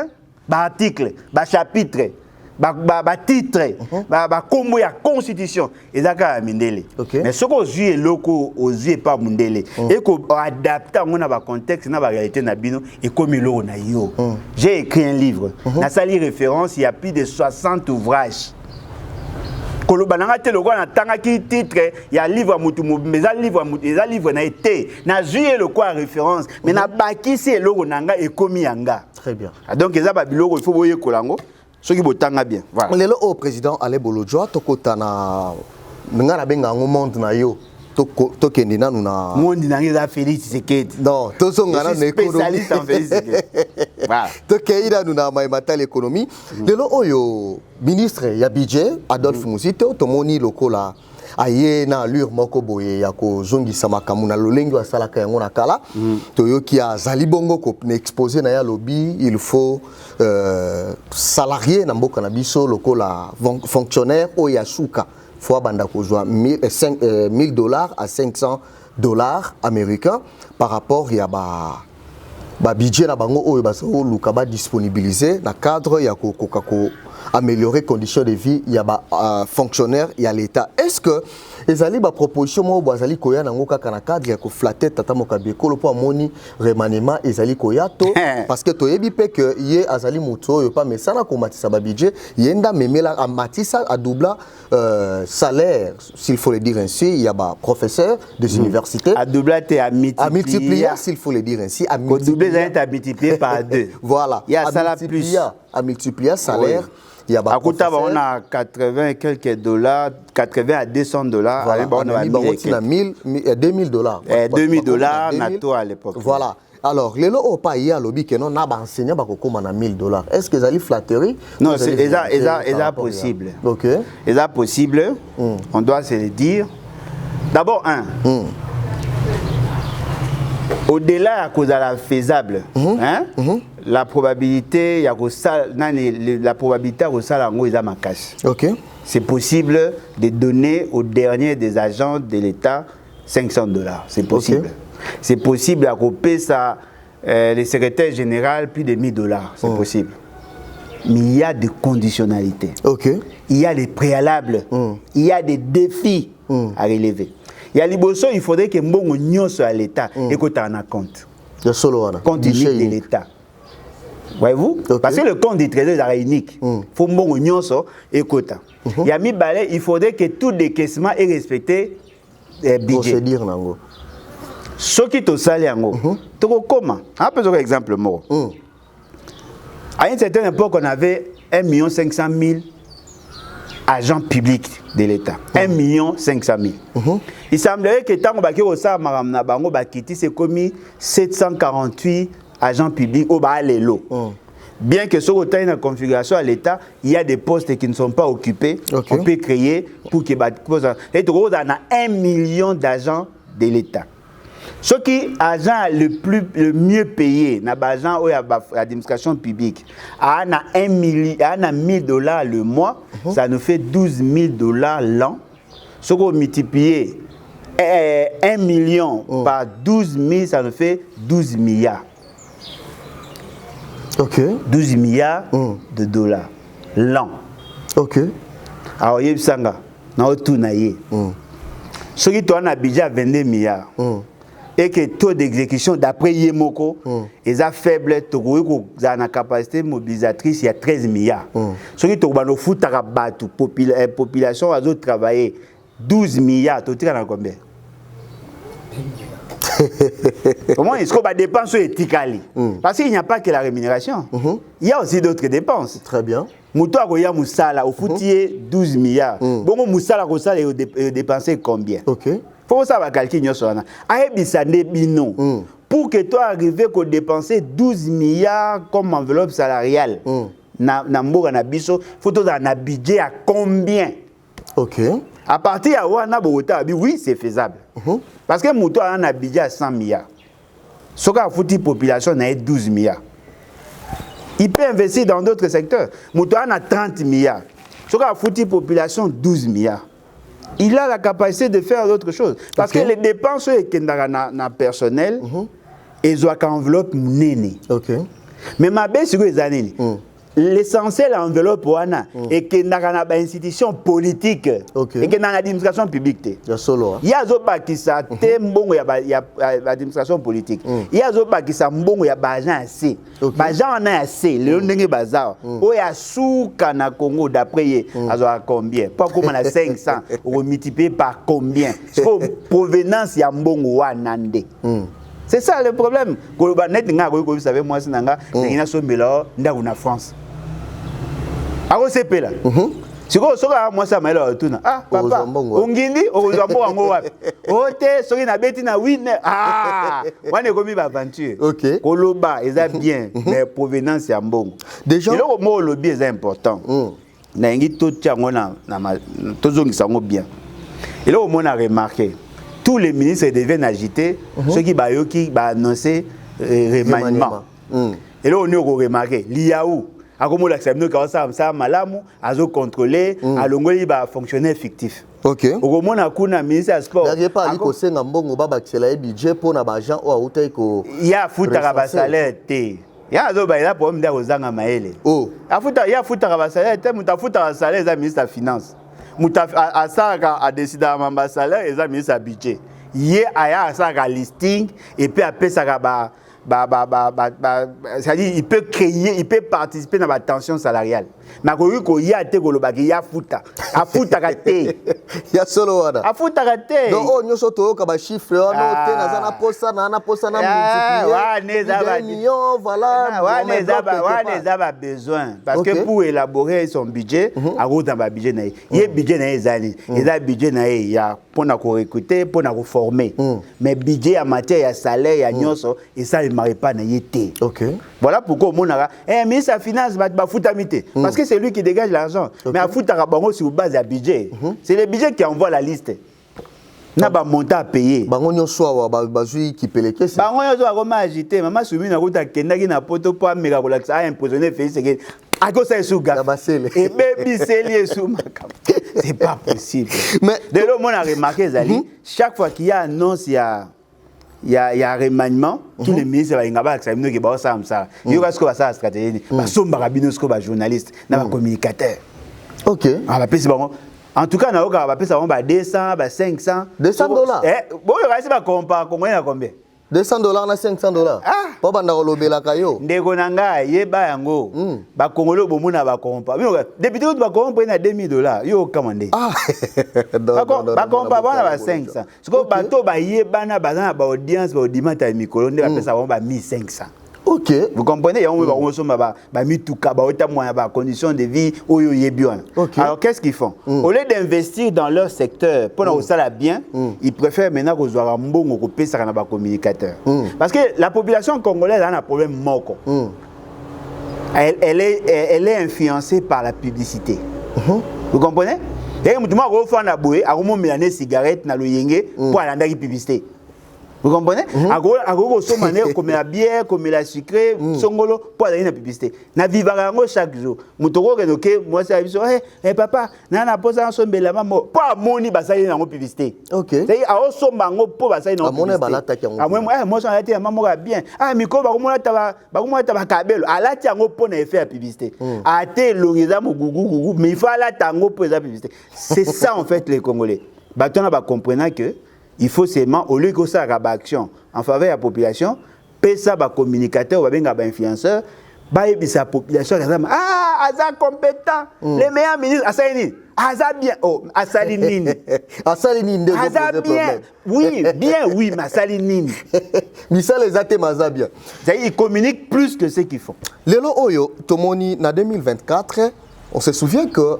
ba article, ba chapitre. Ba titre ba kombo ya constitution ezaka mindele mais ce qu'on yeux loko aux yeux pas mindele et ko adapter on ba contexte na ba réalité na bino et comme lo na yo j'ai écrit un livre na sali référence il y a plus de 60 ouvrages koloba nanga te loko na tanga ki titre il y a livre mutu mais ça livre na été na yeux le quoi référence mais na baki c'est loko nanga et komi yanga très bien donc eza ba biloko il faut boyer kolango ce qui botanga bien. Voilà. Le président Alain Bolodjoa tokota na ngana benga ngo monde na yo tokende nanu na mondi na ngi Félix Tshisekedi. Non, tozongana na économie. Spécialiste en Félix Tshisekedi. Voilà. Tokende nanu na maïmatal économie. Lelo oyo ministre ya budget Adolphe Musito tomoni lokola aye na allure moko boye ya kozongisa makambo na lolengi asalaka yango na kala toyoki azali bongo ko exposer na ya lobby il faut salarié na mboka na biso lokola fonctionnaire oya suka faut banda kozwa $1000 à $500 américains par rapport ya ba budget na bango oyo baso luka ba disponibiliser na cadre ya ko améliorer conditions de vie il y a fonctionnaire il y a l'état. Est-ce que les ali ba proposition mo bazali koya nango kaka na cadre ya ko flatter tata mokabeko lo po moni remaniement ezali koya to parce que to yebi pe que ye azali muto yo pas mais ça na ko matisa ba budget yenda memela a matisa a doubla salaire s'il faut le dire ainsi il y a ba professeur des universités a doubla te à multiplier s'il faut le dire ainsi à multiplier par 2. Voilà, il y a salaire plus à multiplier salaire. Oui. Il y a à Kouta, on a 80 et quelques dollars, 80 à $200. Voilà, on a $2000. $2000 NATO à l'époque. Voilà. Alors, les lots pas hier lobby que non n'a pas enseigné pas comment on a $1000. Est-ce que ça les flatterie? Non, c'est possible. OK. C'est possible. On doit se le dire. D'abord au-delà à cause de la faisable, la probabilité, il y a la probabilité à ça ma cash. OK. C'est possible de donner au dernier des agents de l'État $500. C'est possible. Okay. C'est possible à couper ça, le secrétaire général plus de $1000. C'est possible. Mais il y a des conditionnalités. OK. Il y a des préalables. Il y a des défis à relever. Il y a liboso, il faudrait que mbongo nyonso à l'État et que tu en as compte. Compte unique de l'État. Voyez-vous? Okay. Parce que le compte du trésor est unique. Il faut mbongo nyonso et que tu as. Il y a mis balai, il faudrait que tout décaissement est respecté budget. Procédure nango. Ce qui te sale yango. Tu comment? Un peu exemple mot. À une certaine époque, on avait 1 500 000 agents publics de l'État. 1 500 000. Il semblerait que tant que c'est commis 748 agents publics au Balélo. Bien que sur la configuration à l'État, il y a des postes qui ne sont pas occupés. Okay. On peut créer pour que on a 1 million d'agents de l'État. Ce qui agent le mieux payé, l'agent ou l'administration publique, a $1000 le mois, ça nous fait $12 000 l'an. Ce qu'on multiplie 1 million par 12 000, ça nous fait 12 milliards. OK. 12 milliards de dollars l'an. OK. Alors, il y a ça, ce qui tourne à budget à 22 milliards. Et que le taux d'exécution, d'après Yemoko, est faible, il a une capacité mobilisatrice, il y a 13 milliards. Ce qui est au foot, la population a travaillé 12 milliards, tu as combien? Comment est-ce qu'on va dépenser éthiquement? Parce qu'il n'y a pas que la rémunération. Il y a aussi d'autres dépenses. Très bien. Moutou a Moussala, au foutier 12 milliards. Bon, Moussala, il dépensé combien? OK. Faut savoir calculer ça. Pour que toi arrives à dépenser 12 milliards comme enveloppe salariale, il faut un budget à combien? OK. À partir de Wana oui, c'est faisable. Parce que Moutou a un budget à 100 milliards. Ce qui a foutu la population a 12 milliards. Il peut investir dans d'autres secteurs. Moutou a 30 milliards. Ce qui a foutu la population 12 milliards. Il a la capacité de faire d'autres choses. Parce que les dépenses sont personnel, ils ont une enveloppe néné. Mais ma baisse sur les années, l'essentiel de l'enveloppe est qu'il y a une institution politique et qu'il y a une administration publique. Il y a des administration politique. Il y a des agents assez. Les agents ont assez. Les gens ont assez. Congo d'après, combien? Pas comme on a 500. On multiplie par combien? Provenance, il y a un c'est ça le problème. Vous savez, moi, c'est France. Si vous avez moi ça maïla autour ah papa ongindi ozambo wango wapi ote soki na beti na win ah wane komi ba aventure OK koloba eza bien mais provenance ya mbongo déjà le mot lobby est important na ngi to tiango na tozongisa ngo bien et là on a remarqué tous les ministres deviennent agités ceux qui bayoki ba annoncer remaniement et là on a remarqué liaou akomo la xamno ka ça malamu azo contrôler alongoli ba fonctionnaire fictif OK okomona kuna ministre ya sport n'arrive pas ali ko senga mbongo baba kisela budget pour na ba agent o auta ko ya futa ba salaire te ya zo ba ila pour mda kozanga maele afuta ya futa ba salaire te muta futa ba salaire za ministre ya finance muta asaka a décider mamba salaire za ministre ya budget ye aya asaka listing et puis apesa ba c'est-à-dire il peut créer, il peut participer dans la tension salariale. Mais quand il y a des gens qui a futa, a futa raté. Il y a solo wada. A futa raté. Donc on y soto kaba chiffre, on noté na posta na multiplier. Millions voilà. On les a besoin parce que pour élaborer son budget, à gros dans le budget naï. Il y a budget naï zani, il y a budget naï, il y a pour na recruter, pour na former. Mais budget en matière, il y a salaire, il y a nyonso et ça il m'arrive pas naï té. OK. Voilà pourquoi mon ara ministre de finance va foutre amité parce que c'est lui qui dégage l'argent. Mais à foutre bango sur base de budget. C'est le budget qui envoie la liste. Na ba montant à payer. Bango nyonso wa bazui qui peleke c'est. Bango nyonso akoma agité maman soumis na kota kendaki na poto po ameka ko lakisa imposionner fait c'est que à cause ça sous gars. Et baby c'est lié sous makam. C'est pas possible. Mais dès le monde a remarqué Zali chaque fois qu'il y a annonce il y a remaniement tous les ministres va ngaba ça mino ke ba ça ça yo parce que ça stratégie ba somba rabino ce que ba journaliste na ba communicateur OK ah ba pesi ba en tout cas na oka ba pesa ba 200 ba 500 $200 bon yo va pas compare combien combien $200 na $500 po banda kolobela kayo ndeko nanga yeba yango ba kongolo bomuna ba kompa depuis tout ba kompa na $2000 yo kamande ba kompa ba 500 siko bato ba yeba na bazana ba audience ba odimata mikolo nde ba pesa ba 1500. OK vous comprenez ya on va somba ba mituka ba ota moya ba conditions de vie oyo yebion. Alors qu'est-ce qu'ils font au lieu d'investir dans leur secteur pour na sala bien ils préfèrent maintenant ko zwa mbongo ko pesa na ba communicateur parce que la population congolaise a un problème moko elle est influencée par la publicité vous comprenez et mutu ma ko fana boye akomo melane cigarette na loyenge pour alanda ki publicité. Vous comprenez? Ago somane comme la bière, comme la sucrée, songolo pour aller na publicité. Na vivarango chaque jour. Mutoko renoke moi ça biso eh papa na posa sombela mamo pas moni basali na publicité. OK. C'est à osombango pour basali na publicité. Amone balata ki ngo. Moi ça été mamo bien. Ah miko ba komona taba kabelo alati yango pour na effet publicité. Ate loriza mo gugu mais il faut la tango pour la publicité. C'est ça en fait les Congolais. Batona ba comprenant que il faut seulement au lieu que ça rabat action en faveur de la population, payer ça ba communicateur ou ba influenceur, ba sa population aza compétent, les meilleurs ministres asalini, aza bien, asalinini. Asalinini aza bien. Oui, bien oui, mais asalinini. Mais ça les athées maza bien. Ils communiquent plus que ce qu'ils font. Lelo oyo tomoni na 2024, on se souvient que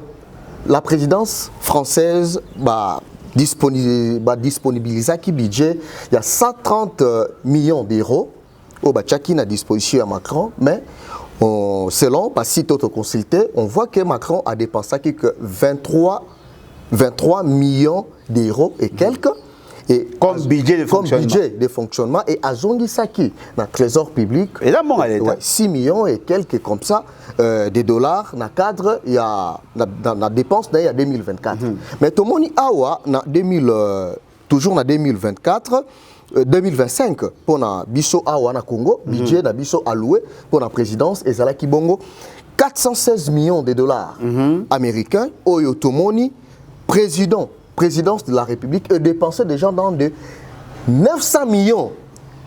la présidence française disponibiliser qui budget il y a 130 millions d'euros au Bachaki à disposition à Macron mais selon pas si auto consulté on voit que Macron a dépensé que 23 millions d'euros et quelques et comme budget de fonctionnement et Azongi Saki dans le trésor public et là bon 6 millions et quelques comme ça de dollars dans le cadre il y a dans la dépense il y a 2024 mais tout le monde awa toujours en 2024 2025 pour na biso awa na Congo budget na biso alloué pour la présidence et Zala Kibongo 416 millions de dollars américains oyo tomoni présidence de la République et dépenser déjà dans de 900 millions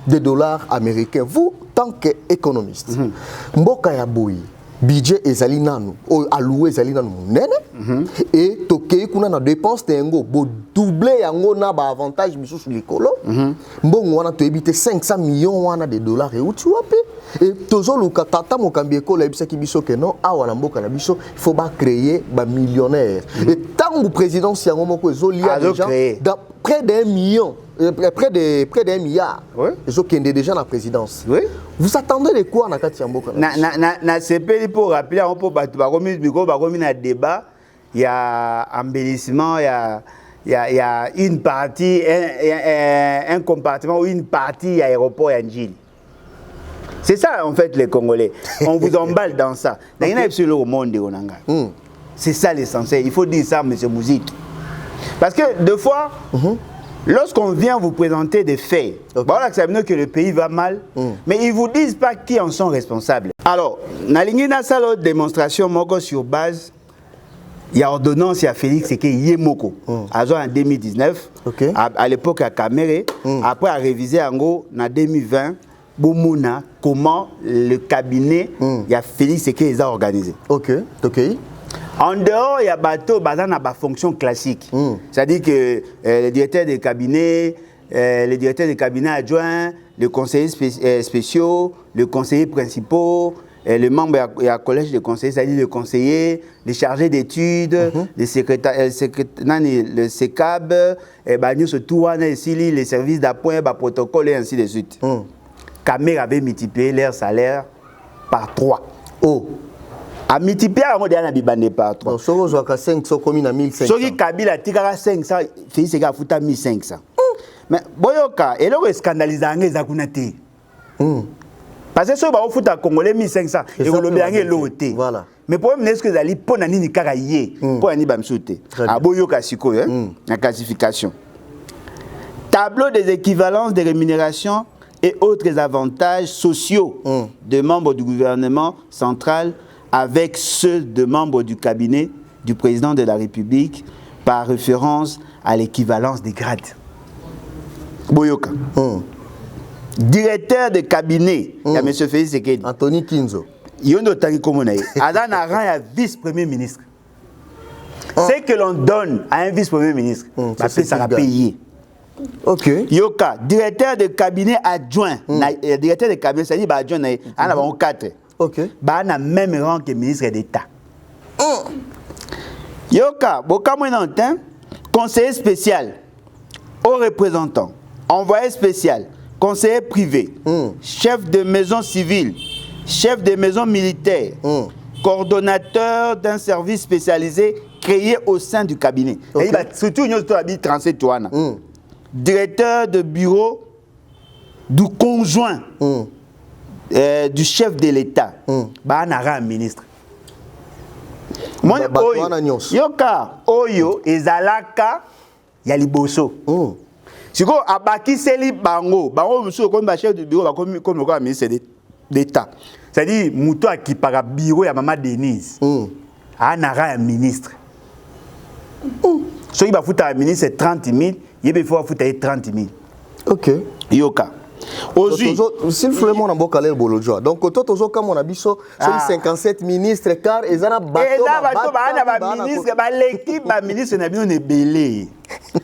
de dollars américains. Vous, tant qu'économiste, Mboka ya boui, budget ezali nanu, alloué ezali nanu nene, et toke kuna na dépense tengo, bo doubler yango na ba avantage biso sur l'écolo, mbongo wana to éviter 500 millions wana de dollars et où tu wapi? Et toujours le tata mokambieko la bisa kibiso que non a wala mboka na biso il faut pas créer ba millionnaire. Et tant le président Siango moko ezolia déjà près d'1 million. Près d'un milliard. Oui. Ils ont déjà la présidence. Oui. Vous attendez de quoi dans Katiamboka? Na CPI pour rappeler un peu un débat, il y a embellissement, il y a une partie, un compartiment ou une partie aéroport Angile. C'est ça en fait les Congolais. On vous emballe dans ça. Okay. C'est ça l'essentiel. Il faut dire ça, M. Mouzit. Parce que deux fois, lorsqu'on vient vous présenter des faits, voilà que le pays va mal, mais ils ne vous disent pas qui en sont responsables. Alors, dans la démonstration sur base, il y a ordonnance, il y a Félix Tshisekedi Yemoko, en 2019, à l'époque à Caméré, après à réviser en gros en 2020, Boumouna, comment le cabinet, il y a Félix Tshisekedi a organisé. En dehors, il y a bateau basé dans la fonction classique. C'est-à-dire que les directeurs de cabinet, les directeurs de cabinet adjoints, les conseillers spéciaux, les conseillers principaux, les membres du collège de conseillers, c'est-à-dire les conseillers, les chargés d'études, les secrétaires, le SECAB, les services d'appoint, les protocoles et ainsi de suite. Kamer avait multiplié leur salaire par 3. A multiplier à modèle na bibande par 3. Soko zoaka 500 comme na 1500. Soki Kabila tikaka 500, Félix Tshisekedi afuta 1500. Mais boyoka, et là scandalisant ngeza kuna te. Parce que so ba ofuta Congolais 1500 et on le bien loté. Voilà. Mais problème est-ce que zali pona nini kaka yé pour ani bamsoute. A boyoka sikoyo la classification. Tableau des équivalences des rémunérations et autres avantages sociaux de membres du gouvernement central avec ceux de membres du cabinet du président de la République par référence à l'équivalence des grades. Boyoka. Directeur de cabinet, il y a M. Félix Tshisekedi. Anthony Kinzo. Yondo Tangi Komonaï. Adan a rang à vice-premier ministre. Ce que l'on donne à un vice-premier ministre, ça sera payé. Ok. Yoka, directeur de cabinet adjoint. Directeur de cabinet, ça dit adjoint, il y en a 4. Ok. Bah, on a même rang que ministre d'État. Yoka, conseiller spécial au représentant, envoyé spécial, conseiller privé, chef de maison civile, chef de maison militaire, coordonnateur d'un service spécialisé créé au sein du cabinet. Okay. Surtout, directeur de bureau du conjoint du chef de l'État. Bah, on a un ministre. Yoka, Oyo, Ezalaka, Yaliboso. Si vous avez un bango, comme chef de bureau, comme le ministre d'État. C'est-à-dire, Mouto qui par bureau, il y a Maman Denise. On a un ministre. Si vous avez un ministre, c'est 30 000. Il faut avoir 30 000. Ok. Yoka. S'il faut mon amboka le bolojwa. Donc quand on a biso 57 ministres car ils ont bateau ministre ba l'équipe ba ministre na bino ne belé.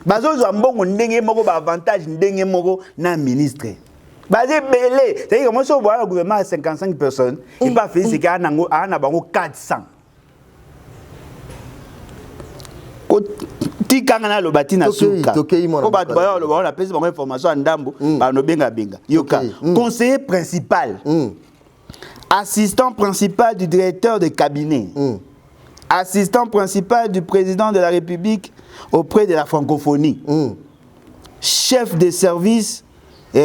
Bazo zo mbongo ndenge moko ba avantage ndenge moko na ministre. Basé belé. C'est-à-dire que moi so voir le gouvernement à 55 personnes, il pas fait c'est qu'il y a bango 400. Tikangana lo batina suka. Ko ba ba lo ba pèse bango information ndambo ba no benga benga. Yoka. Conseiller principal. Assistant principal du directeur de cabinet. Assistant principal du président de la République auprès de la francophonie. Chef de service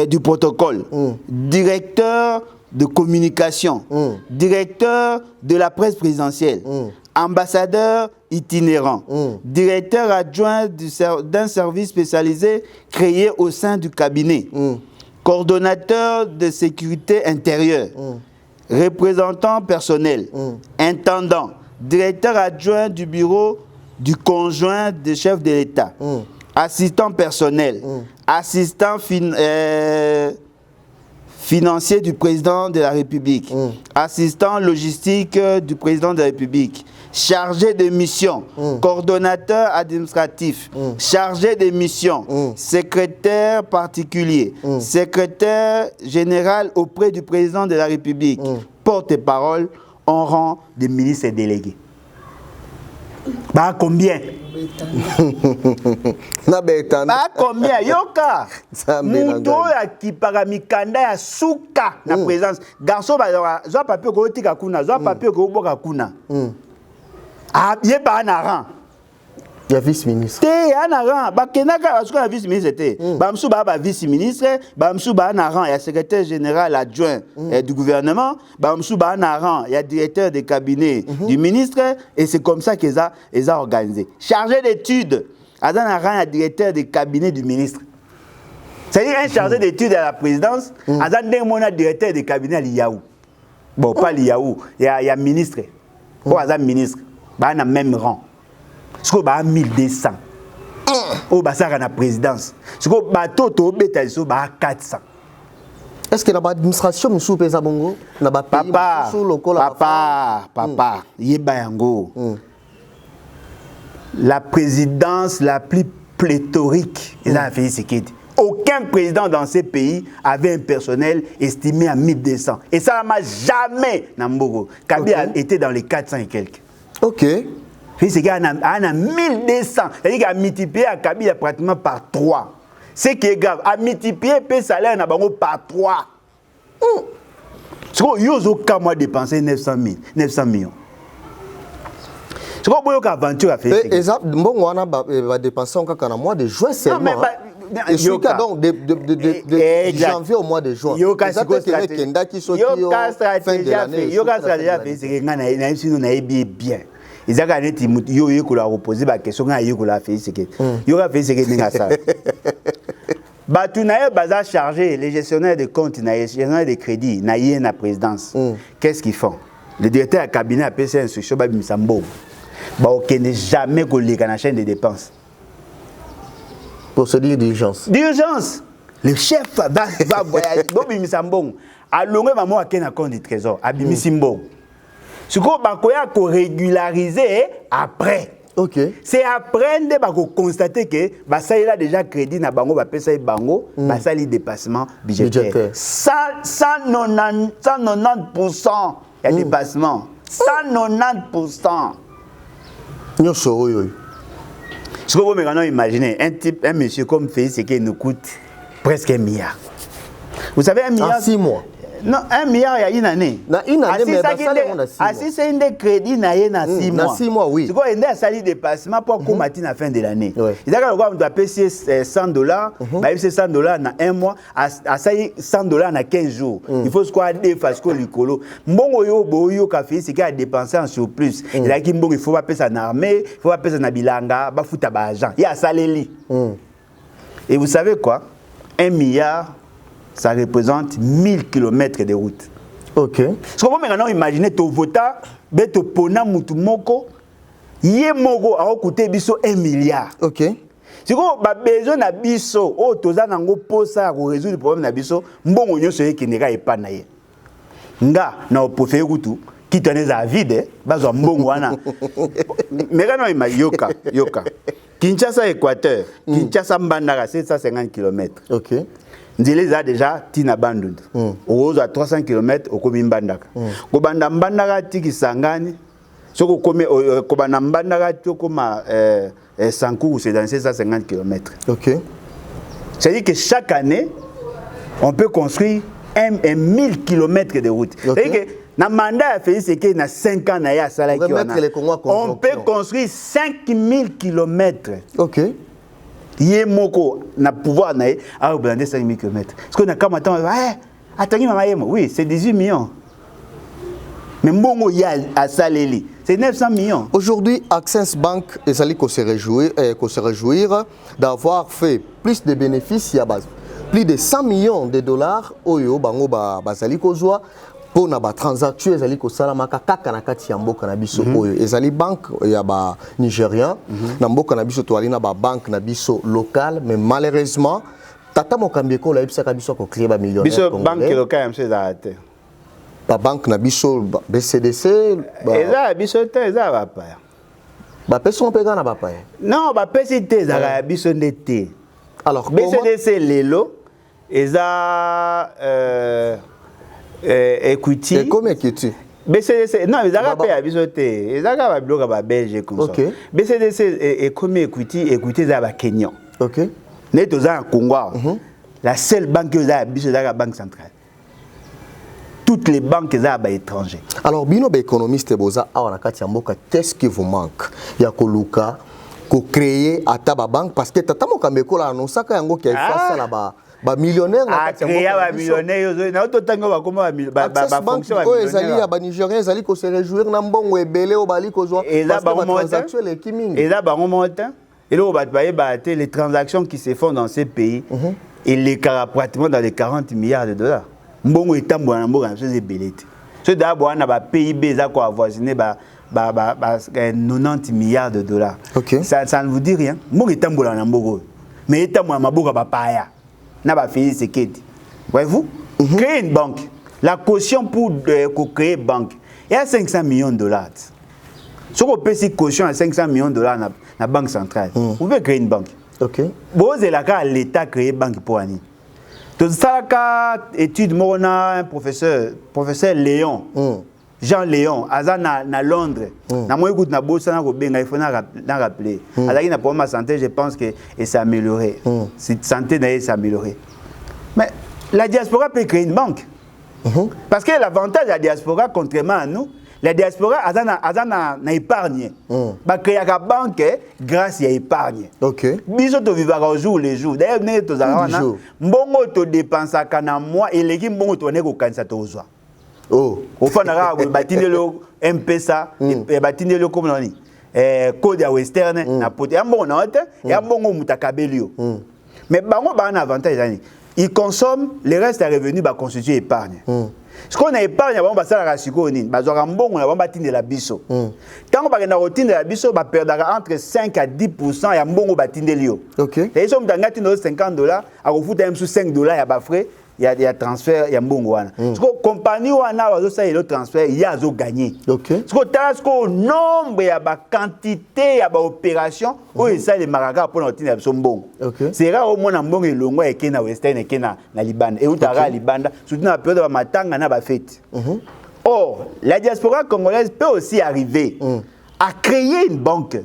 du protocole. Directeur de communication. Directeur de la presse présidentielle. Ambassadeur itinérant, directeur adjoint d'un service spécialisé créé au sein du cabinet, coordonnateur de sécurité intérieure, représentant personnel, intendant, directeur adjoint du bureau du conjoint du chef de l'État, assistant personnel, assistant financier du président de la République, assistant logistique du président de la République, chargé de mission, coordonnateur administratif, chargé de mission, secrétaire particulier, secrétaire général auprès du président de la République, porte-parole en rang de ministre délégué. Bah combien? Bah combien? Yoka Muto ya kipara mikanda ya suka na présence. Garçon ba zo papier ko tika kuna, zo papier ko boka kuna. Ah, yé ba na rang. Il y a vice-ministre. Té na rang, ba kenaka parce que la vice-ministre té. Ba msu ba vice-ministre, ba msu ba na rang, il y a secrétaire général adjoint du gouvernement, ba msu ba na rang, il y a directeur de cabinet du ministre et c'est comme ça qu'ils ont organisé. Chargé d'études, Azan na rang, il y a directeur de cabinet du ministre. C'est-à-dire un chargé d'études à la présidence, Azan demona directeur de cabinet à l'IAU. Bon, pas l'IAU, il y a ministre. Ou Azan ministre, ba na même rang. Ce qu'on a 1200. Au basar à la présidence. Ce qu'on a toto beta so ba 400. Est-ce que la administration monsieur pesa bongo na ba pays papa yeba yango. La présidence la plus pléthorique et là fait ce qu'il dit. Aucun président dans ces pays avait un personnel estimé à 1200 et ça n'a jamais Nambogo. Kabila était dans les 400 et quelques. OK. C'est qu'il y a 1200. C'est-à-dire qu'il a multiplié à Kabila pratiquement par 3. Ce qui est grave, à multiplier le salaire par 3. C'est qu'il y a moi dépensé 900 millions. C'est qu'il y a une aventure à faire. Exact. Bon, on a dépensé encore un mois de juin seulement. Et ce cas donc de janvier au mois de juin. Il y a stratégie à faire. C'est que bien. Ils ont gagné yo la reposer la question nga yo la fait c'est que yo a fait c'est que ninga ça batunaye baza chargé les gestionnaires de comptes les gestionnaires de crédit na yé na présidence qu'est-ce qu'ils font le directeur du cabinet a passé instruction ba misambo ba okene jamais ko leka na chaîne de dépenses procédure d'urgence le chef va voyager bo misambo alongwe maman akena compte du trésor abimisimbo. Ce qu'on va régulariser après. OK. C'est après de constater que ça il a déjà crédit na bango ba pesa bango, ça il dépassement budgétaire. 190% il y a dépassement. 190%. Nous sommes Ce que vous me imaginez un monsieur comme Félix qui nous coûte presque 1 milliard. Vous savez 1 milliard en 6 mois. Non, 1 milliard il y a une année. Une année, mais si c'est un crédit, il y a 6 mois. Dans 6 mois, oui. C'est quoi, il y a un salaire de dépassement pour combattre à la fin de l'année. Il y a on doit payer $100, c'est $100 dans 1 mois, à $100 dans 15 jours. Il faut se quoi des parce que le colo. Bon, café, c'est qu'il a dépensé en surplus. Il a dit, il faut pas payer ça en armée, il faut pas payer ça en bilanga, il faut foutre l'argent. Il y a ça les Et vous savez quoi? 1 milliard. Ça représente 1000 km de route. OK. Ce qu'on peut maintenant imaginer, tu votes, tu pona mutu moko, yé moko a coûté biso 1 milliard. OK. Si vous avez besoin de biso, oh, tu as pour résoudre le problème de biso, mbongo nyoso qui n'est pas naïe. Nga, na opofé route, qui tenait à vide, bazo mbongo wana. Mais quand on yoka. Kinshasa Équateur, Kinshasa Mbandaka 750 km. OK. Ndile a déjà tina bandund. Ozo à 300 km au komi Mbandaka. Ko banda Mbandaka tiki sangani. Soko komi ko banda Mbandaka toko ma Sankou c'est dans 750 km. OK. C'est-à-dire que chaque année on peut construire 1000 km de route. C'est-à-dire que na mandat a fait c'est que na 5 ans na ya sala ki on peut construire 5000 km. OK. Yemoko na pouvoir na a blander 5000 km. Parce qu'on a comme attends attends maman yemo oui, c'est 18 millions. Mais mbongo ya à Saleli, c'est 900 millions. Aujourd'hui, Access Bank et Sali qu'on se réjouir d'avoir fait plus de bénéfices à base. Plus de 100 millions de dollars oyo bango bazali kozwa pour na ba transaction ezali ko salamaka kaka na kati ya mboka na biso oyo ezali bank ya ba nigérien na mboka na biso to ali na ba banque na biso local mais malheureusement tata mokambi ko la ebisa ka biso ko créer ba millionnaire biso banque locale monsieur Zate ba banque na biso BCDC eza biso te eza bapaya ba personne peut gagner ba paya non ba PCT eza biso ndete alors BCDC lelo eza equity et comme equity BCDC non ezaka pe ya biso te ezaka ba bloka ba Belge comme ça BCDC et comme equity eza ba Kenyan OK neto za Congo la seule banque eza biso eza la banque centrale toutes les banques eza ba étrangers alors bino ba économiste boza awa na kati ya mboka qu'est-ce qui vous manque ya koluka ko créer ata ba banque parce que tata mokameko la anosaka yango ki face la ba millionnaire na kati ya mboka ba millionnaire yo na ototango ba koma ba fonction ba millionnaire ezali ya ba Nigériens ezali ko se réjouir na mbongo ebele o bali ko zo parce que transaction les kiming eza ba montant et là les transactions qui se font dans ces pays et les pratiquement dans les 40 milliards de dollars mbongo etambo na mboka c'est belete ce d'abord na ba PIB za ko avoisiner ba 90 milliards de dollars ça ne vous dit rien mbongo etambo na mboka mais etambo na maboka ba paya na ba Félix Sekedi voyez-vous créer une banque la caution pour créer banque il y a 500 millions de dollars si on peut caution à 500 millions de dollars la banque centrale vous pouvez créer une banque OK bon c'est là que l'état créer banque pour ani tout ça ka étude mona un professeur Léon Jean Léon azana na Londres na moi écoute na bossa na ko benga il faut na rappeler azaki na problème de santé je pense que et s'est amélioré santé na s'est amélioré mais la diaspora peut créer une banque parce que l'avantage de la diaspora contrairement à nous la diaspora azana na épargne ba créer la banque grâce à épargne OK biso to vivaka au jour les jours d'ailleurs ne to zana mbongo to dépenser kana mois et leki mbongo to ne ko kanisa to zwa au fond na batindelo M-Pesa et batindelo comme nani code ya western na pote ya mbongo na hote ya mbongo mutakabelio mais bango ba un avantage ani ils consomment le reste à revenu ba constituer épargne ce qu'on a épargne ba ba sala rasiko nini ba zwa mbongo na ba batindela biso tant ba na rotindela biso ba perdaka entre 5 à 10% ya mbongo batindelio OK et ils ont ngati no $50 a refuta même sous $5 ya ba frais il y a transfert il y a mbongo wana parce que compagnie wana wazo ça le transfert il y a zo gagner OK parce que nombre ya ba quantité ya ba opération o ça les maraka pour notina biso mbongo c'est rare au moins mbongo elongo et kena western et kena na libanda et utara libanda surtout na période ba matanga na ba fête or la diaspora congolaise peut aussi arriver à créer une banque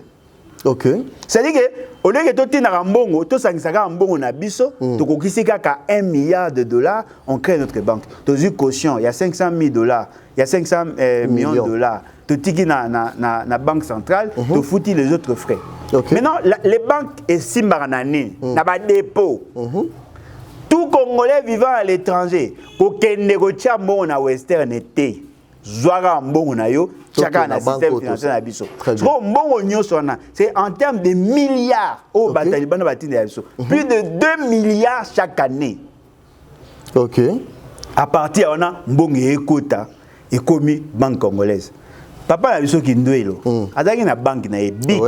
OK c'est-à-dire que au lieu que tout na mbongo to sangisaka mbongo na biso to kokisika ka 1 milliard de dollars on crée notre banque to zu caution il y a 500 000 dollars il y a 500 millions de dollars to tiki na banque centrale to fouti les autres frais maintenant les banques esimbaka na nini na ba dépôt tout Congolais vivant à l'étranger ko kende ko tia mbongo na western été zwara mbongo na yo chacun a système financier na biso so mbongo nyoso na c'est en termes de milliards au batalibana batine ya biso plus de 2 milliards chaque année OK à partir on a mbongo ekota ekomi banque congolaise papa na biso kindwelo azaki na banque na big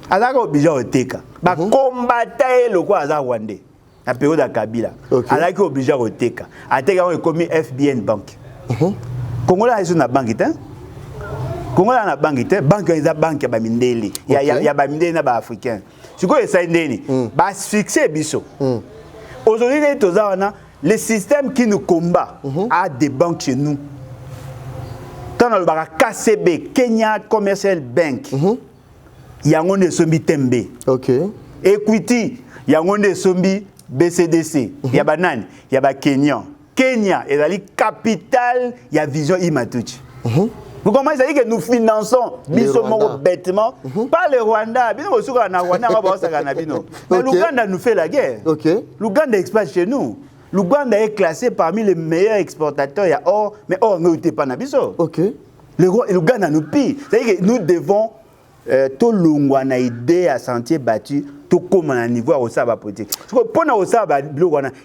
azaka obligé oteka ba combattre le quoi aza rwandais na période ya Kabila azaki obligé oteka ateka on ekomi FBN banque Congola est une banque hein Congola na banque hein banque est banque ba mindeli ya ba mindeli na ba africain siko esa ndeni ba fixer biso aujourd'hui les tozana le système qui nous combat a des banques chez nous tant le ba KCB Kenya Commercial Bank yango ne sombi tembe OK Equity yango ne sombi BCDC ya banani ya ba Kenyan Kenya est la capitale, il y a Vision Imatuchi. Vous comprenez, ça dit que nous finançons Bissomo bêtement, pas le Rwanda. Mais l'Ouganda nous fait la guerre. L'Ouganda exploite chez nous. L'Ouganda est classé parmi les meilleurs exportateurs. Il y a or, mais or, nous n'était pas Nabiso. L'Ouganda nous pille. C'est-à-dire que nous devons tout l'Ouganda aider à sentier battu. Tout comme on a un niveau au Saba politique. Pour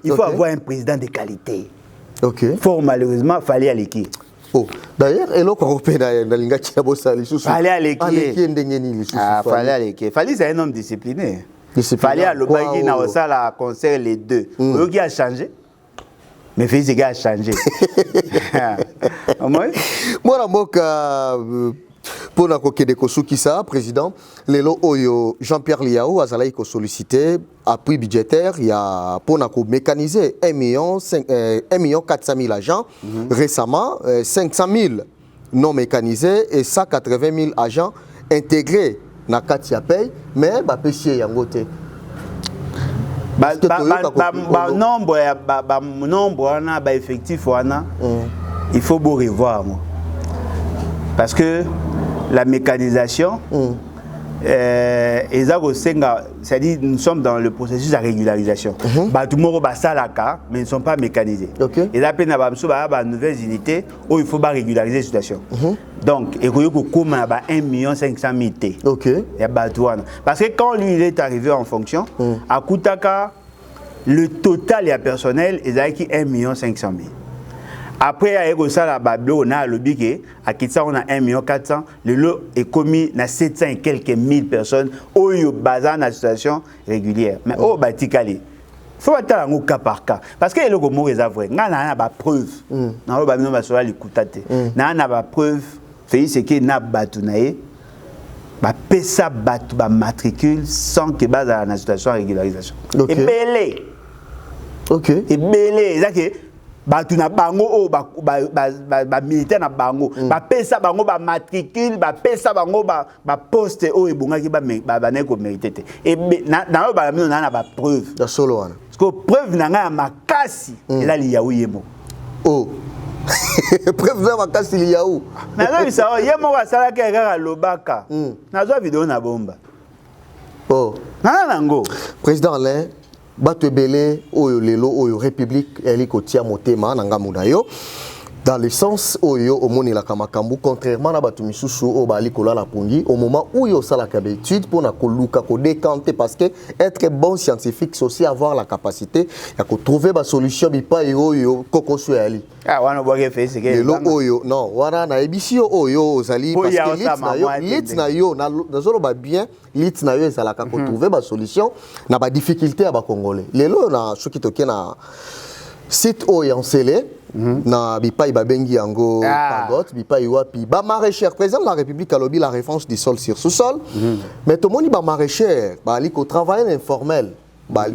il faut avoir un président de qualité. Fort malheureusement, fallait aller qui. D'ailleurs, et l'autre européen dans l'Inga qui a bossé à l'issue. Fallait aller qui. Fallait aller qui. Fallait c'est un homme discipliné. Fallait à l'Obagi na au la concert les deux. Qui a changé. Mais Félix Tshisekedi a changé. Moi, pour la coquille de Kosukisa, président, Lelo Oyo, Jean-Pierre Liao, Azalaï ko sollicité appui budgétaire, il y a pour mécaniser 1 400 000 agents. Récemment, 500 000 non mécanisés et 180 000 agents intégrés dans Katia Pay, mais bah péché yangote. Nombre effectif il faut beau revoir moi. Parce que la mécanisation c'est-à-dire nous sommes dans le processus de régularisation. Tout le monde mais ils ne sont pas mécanisés. Et là, il y a de nouvelles unités où il faut régulariser la situation. Donc, il y a 1 500 000 parce que quand lui il est arrivé en fonction, à Koutaka, le total et personnel est à 1 500 000. Après, il y a le biquet, à Kitsa, on a 1 400 000. Le lot est commis à 700 et quelques mille personnes où il y a bazar dans la situation régulière. Mais au Batikali, il faut attendre un cas par cas. Parce que le mot est vrai. On a des preuves. On a des preuves. C'est que na batounaye, ba pesa batu ba matricule sans que base à la situation de régularisation. Et belé. Et belé, c'est que batu na bango o ba militaire na bango, ba pesa bango ba matricule, ba pesa bango ba poste o ebonga ki ba neko mérité. Et na ba mino na ba preuve. Da solo wana. Parce que preuve na nga makasi ela li yaou yemo. Oh. Preuve na makasi li yaou. Na zo bisa yemo wa sala ke ga lobaka. Na zo vidéo na bomba. Oh. Na nango. Président Alain Bato Belé, Oyo Lelo, Oyo République, Eliko Tia Motema, Nangamunayo, dans le sens Oyo, Omoni la Kamakambu, contrairement à Bato Misusu, Obali Kola la Pungi, au moment où Yo Sala Kabétude, pour na Koluka, ko décanter, parce que être bon scientifique, c'est aussi avoir la capacité, à trouver ma solution, bipa Oyo, Koko Sueli. Ah, wana boge fait, c'est que. Lelo Oyo, non, wana na ebisio Oyo, Ozali, parce que lit na yo, na zolo ba bien, lit na yo, Zala Kako trouver ma solution, na ba difficulté à ba Congolais. Lelo na choki toke na site Oyo en Sélé, na bipa ibabengi yango pagote, bipa iwapi, ba maraîcher, président de la République a lobby la référence du sol sur sous-sol, mais tout le monde ba maraîcher, ba liko travail informel, ba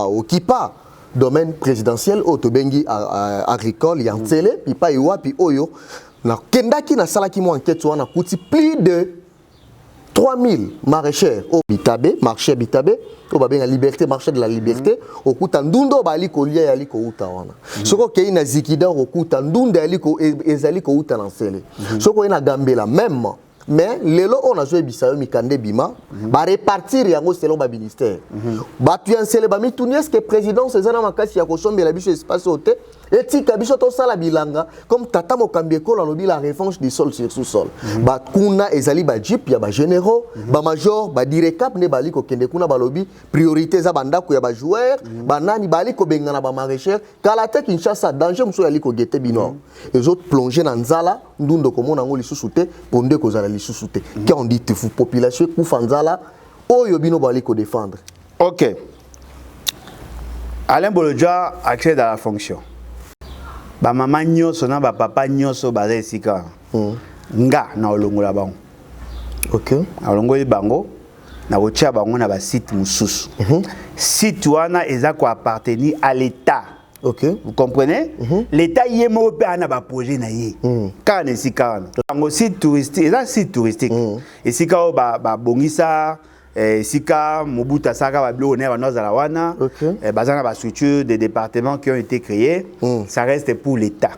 okipa domaine présidentiel autobengi agricole yantele puis pas iwapi oyo na kendaki na salaki mo enquête wana kuti plus de 3000 maraîchers au Bitabe, marché Bitabe, au babenga liberté, marché de la liberté, au kuta ndundo bali ko lia yali ko uta wana. Soko ke ina zikida au kuta ndunda yali ko ezali ko uta na sele. Soko ina gambela même. Mais lelo on a joué bisayo mikande bima ba répartir yango selon ba ministère ba tu ensele ba mitunies que président César makasi ya kosombela biso espace hôtel etika biso to sala bilanga comme tata mokambi ko la lobi la référence du sol sur sous-sol ba kuna ezali ba jeep ya ba généraux ba major ba direcap ne bali ko kende kuna ba lobi priorité za banda ko ya ba joueur ba nani bali ko bengana ba maraîcher kala te Kinshasa danger muso yali ko gete bino les autres plonger na nzala ndundo ko mona ngoli susute ponde ko zala sous-souté. Quand on dit que la population Koufanzala, Oyo bino bali ko défendre. Ok. Alain Bolodja accède à la fonction. Ba maman nyoso na ba papa nyoso ba resika. Nga na olongola bango. Ok. Olongola bango na otia bango na ba site mususu. Site wana eza ko appartenir à l'État. Ok. Vous comprenez? L'État y est mot na ba projet na ye. Quand est-ce que site touristique, et là site touristique. Et si ka ba bongisa, si ka Mobuta Saka ba blo na ba la wana, bazana ba structure des départements qui ont été créés, ça reste pour l'État.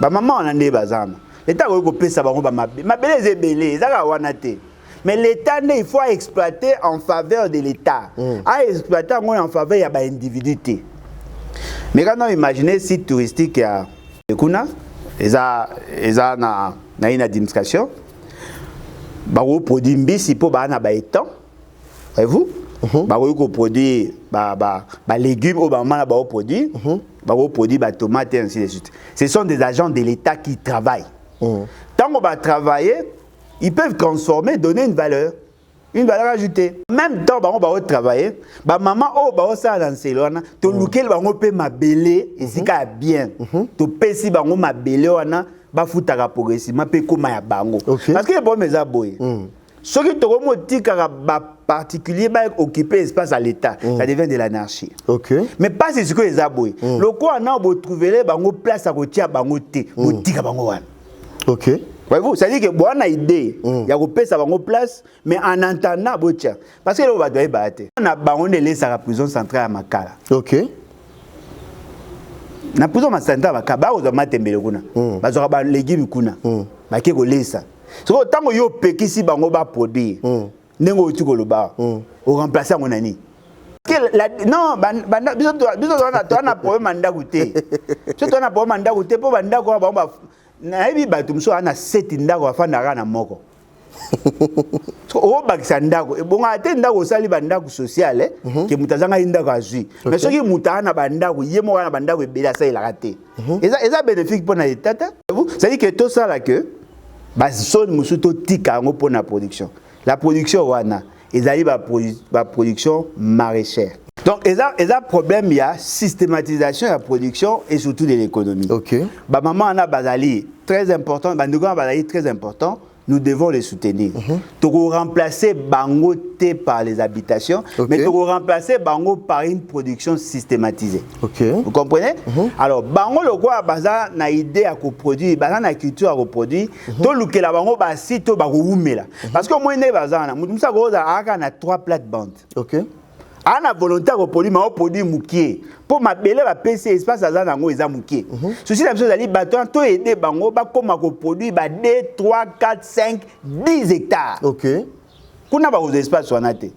Ba maman on ande bazana. L'État ko pesa ba mabele zebele, zaka wana te. Mais l'État, il faut exploiter en faveur de l'État. À exploiter en faveur ya ba individualité. Mais quand on imagine un site touristique à Kuna, ils ont une administration, ils produisent des mbisi pour les étangs, voyez-vous? Ils produisent des légumes, ils produisent des tomates et ainsi de suite. Ce sont des agents de l'État qui travaillent. Tant qu'on va travailler, ils peuvent transformer, donner une valeur. une valeur ajoutée. En même temps, on va travailler. Maman, on va dans Célona. Tu lukel bango pe mabele et c'est bien. Tu pèses bango mabele wana ba futaka progressivement pe koma ya bango. Parce que les problème est aboy. Ce qui te remonte particulier va occuper espace à l'État, ça devient de l'anarchie. Mais pas c'est ce que les aboy. Le quoi on a trouver bango place à côté bango té, botika bango wana. Voyez-vous, ça dit que bon a idée, il y a repère ça bango place, mais en entendant botia parce que là on va doit battre. On a bango de laisser à la prison centrale à Makala. Na prison centrale à Makala, ba oza matembele kuna. Ba zo ba légumes kuna. Ba ke ko laisser. So tango yo pekisi bango ba produire. Nengo uti ko loba. O remplacer mon ani. Non, biso to na problème ndako te. So to na problème ndako te po bandako ba naebi bato mso ana seti ndako afandaka na moko. So o bakisa ndako e bonga te ndako sali bandako social ke mutazanga ndako azui. Mais soki mutana bandako yemo wana bandako ebela sa ilaka te. Eza bénéfique pour na état. Vous ça dit que tout ça là que ba son musuto tika ngo pour na production. La production wana ezali ba production maraîchère. Donc, il y a un problème, il y a systématisation de la production et surtout de l'économie. Maman, on a bazali très important, très important, nous devons les soutenir. Tu remplacer Bango par les habitations, mais tu remplacer Bango par une production systématisée. Vous comprenez? Alors, Bango, le quoi, bazar na idée à coproduire, bazar na culture à reproduire, tout le que la Bango basi to baroumela. Parce que moi, ne bazar na, nous ça gros a 3 plates-bandes. Ana volonté de produire, mais on produit moukier. Pour ma belle, la PC espace à Zanango, ils ont moukier. Ceci, la chose, elle dit, bâton, tout aider Bango, comme on produit, 2, 3, 4, 5, 10 hectares. Qu'on a pas aux espaces sur la tête.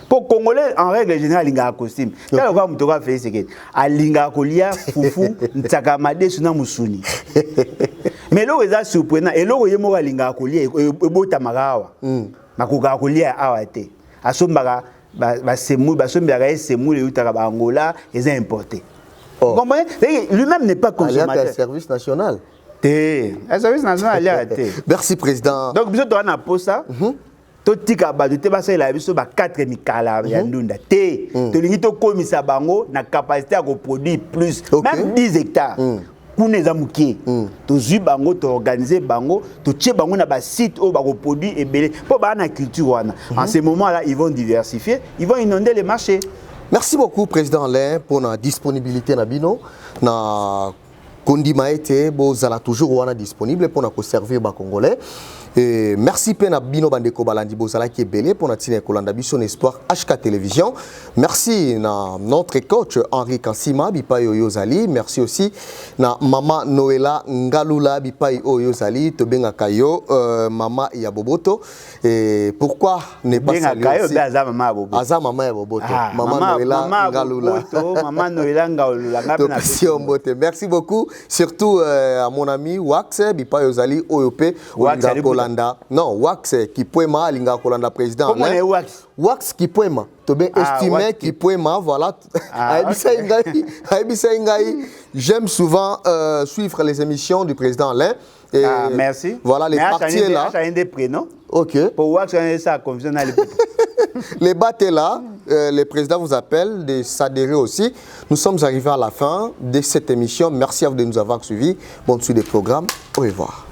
Pour Congolais, en règle générale, il y a un costume. Quand on va me faire, c'est que, à l'Ingakolia, Foufou, Ntakamade, Suna Mousouni. Mais là, ils sont surprenants. Et là, ils sont à l'Ingakolia, et Botamarawa. Makogakolia, Awate. À Sombara. C'est mou les Angola ils ont importé. Vous comprenez? Lui-même n'est pas consommateur. Il y a un service national. Un service national. Merci président. Donc vous doit na posa. To tika ba de te ba la biso ba 4 mikala ya ndunda. To lingi to komisa bango na capacité à produire plus même 10 hectares. Kuneza mukie to zu bango to organiser bango to tche bango na ba site au ba produit et belé pour ba na culture wana. En ce moment là ils vont diversifier, ils vont inonder les marchés. Merci beaucoup président Alain pour la disponibilité na bino na kondima été bozala toujours wana disponible pour na servir ba congolais. Et merci pena bino bandeko balandi bozala qui est belé pour natine kolanda biso espoir HK télévision. Merci na notre coach Henri Kansima bipai oyozali. Merci aussi na mama Noela Ngalula bipai oyozali to benga kayo mama ya Boboto. Et pourquoi ne pas saluer aussi Aza mama ya Boboto. Mama Noela Ngalula. Mama Noela Ngalula. Merci beaucoup surtout à mon ami Wax bipai oyozali oyope non, Wax qui poema linga kolanda président. Comment est Wax? Wax qui poema. Tu bien estimé qui poema, voilà. J'aime souvent suivre les émissions du président Alain. Et merci. Voilà les parties là. J'ai des prénoms. Pour Wax, ça confusion dans les les battes là, le président vous appelle de s'adhérer aussi. Nous sommes arrivés à la fin de cette émission. Merci à vous de nous avoir suivis. Bonne suite des programmes. Au revoir.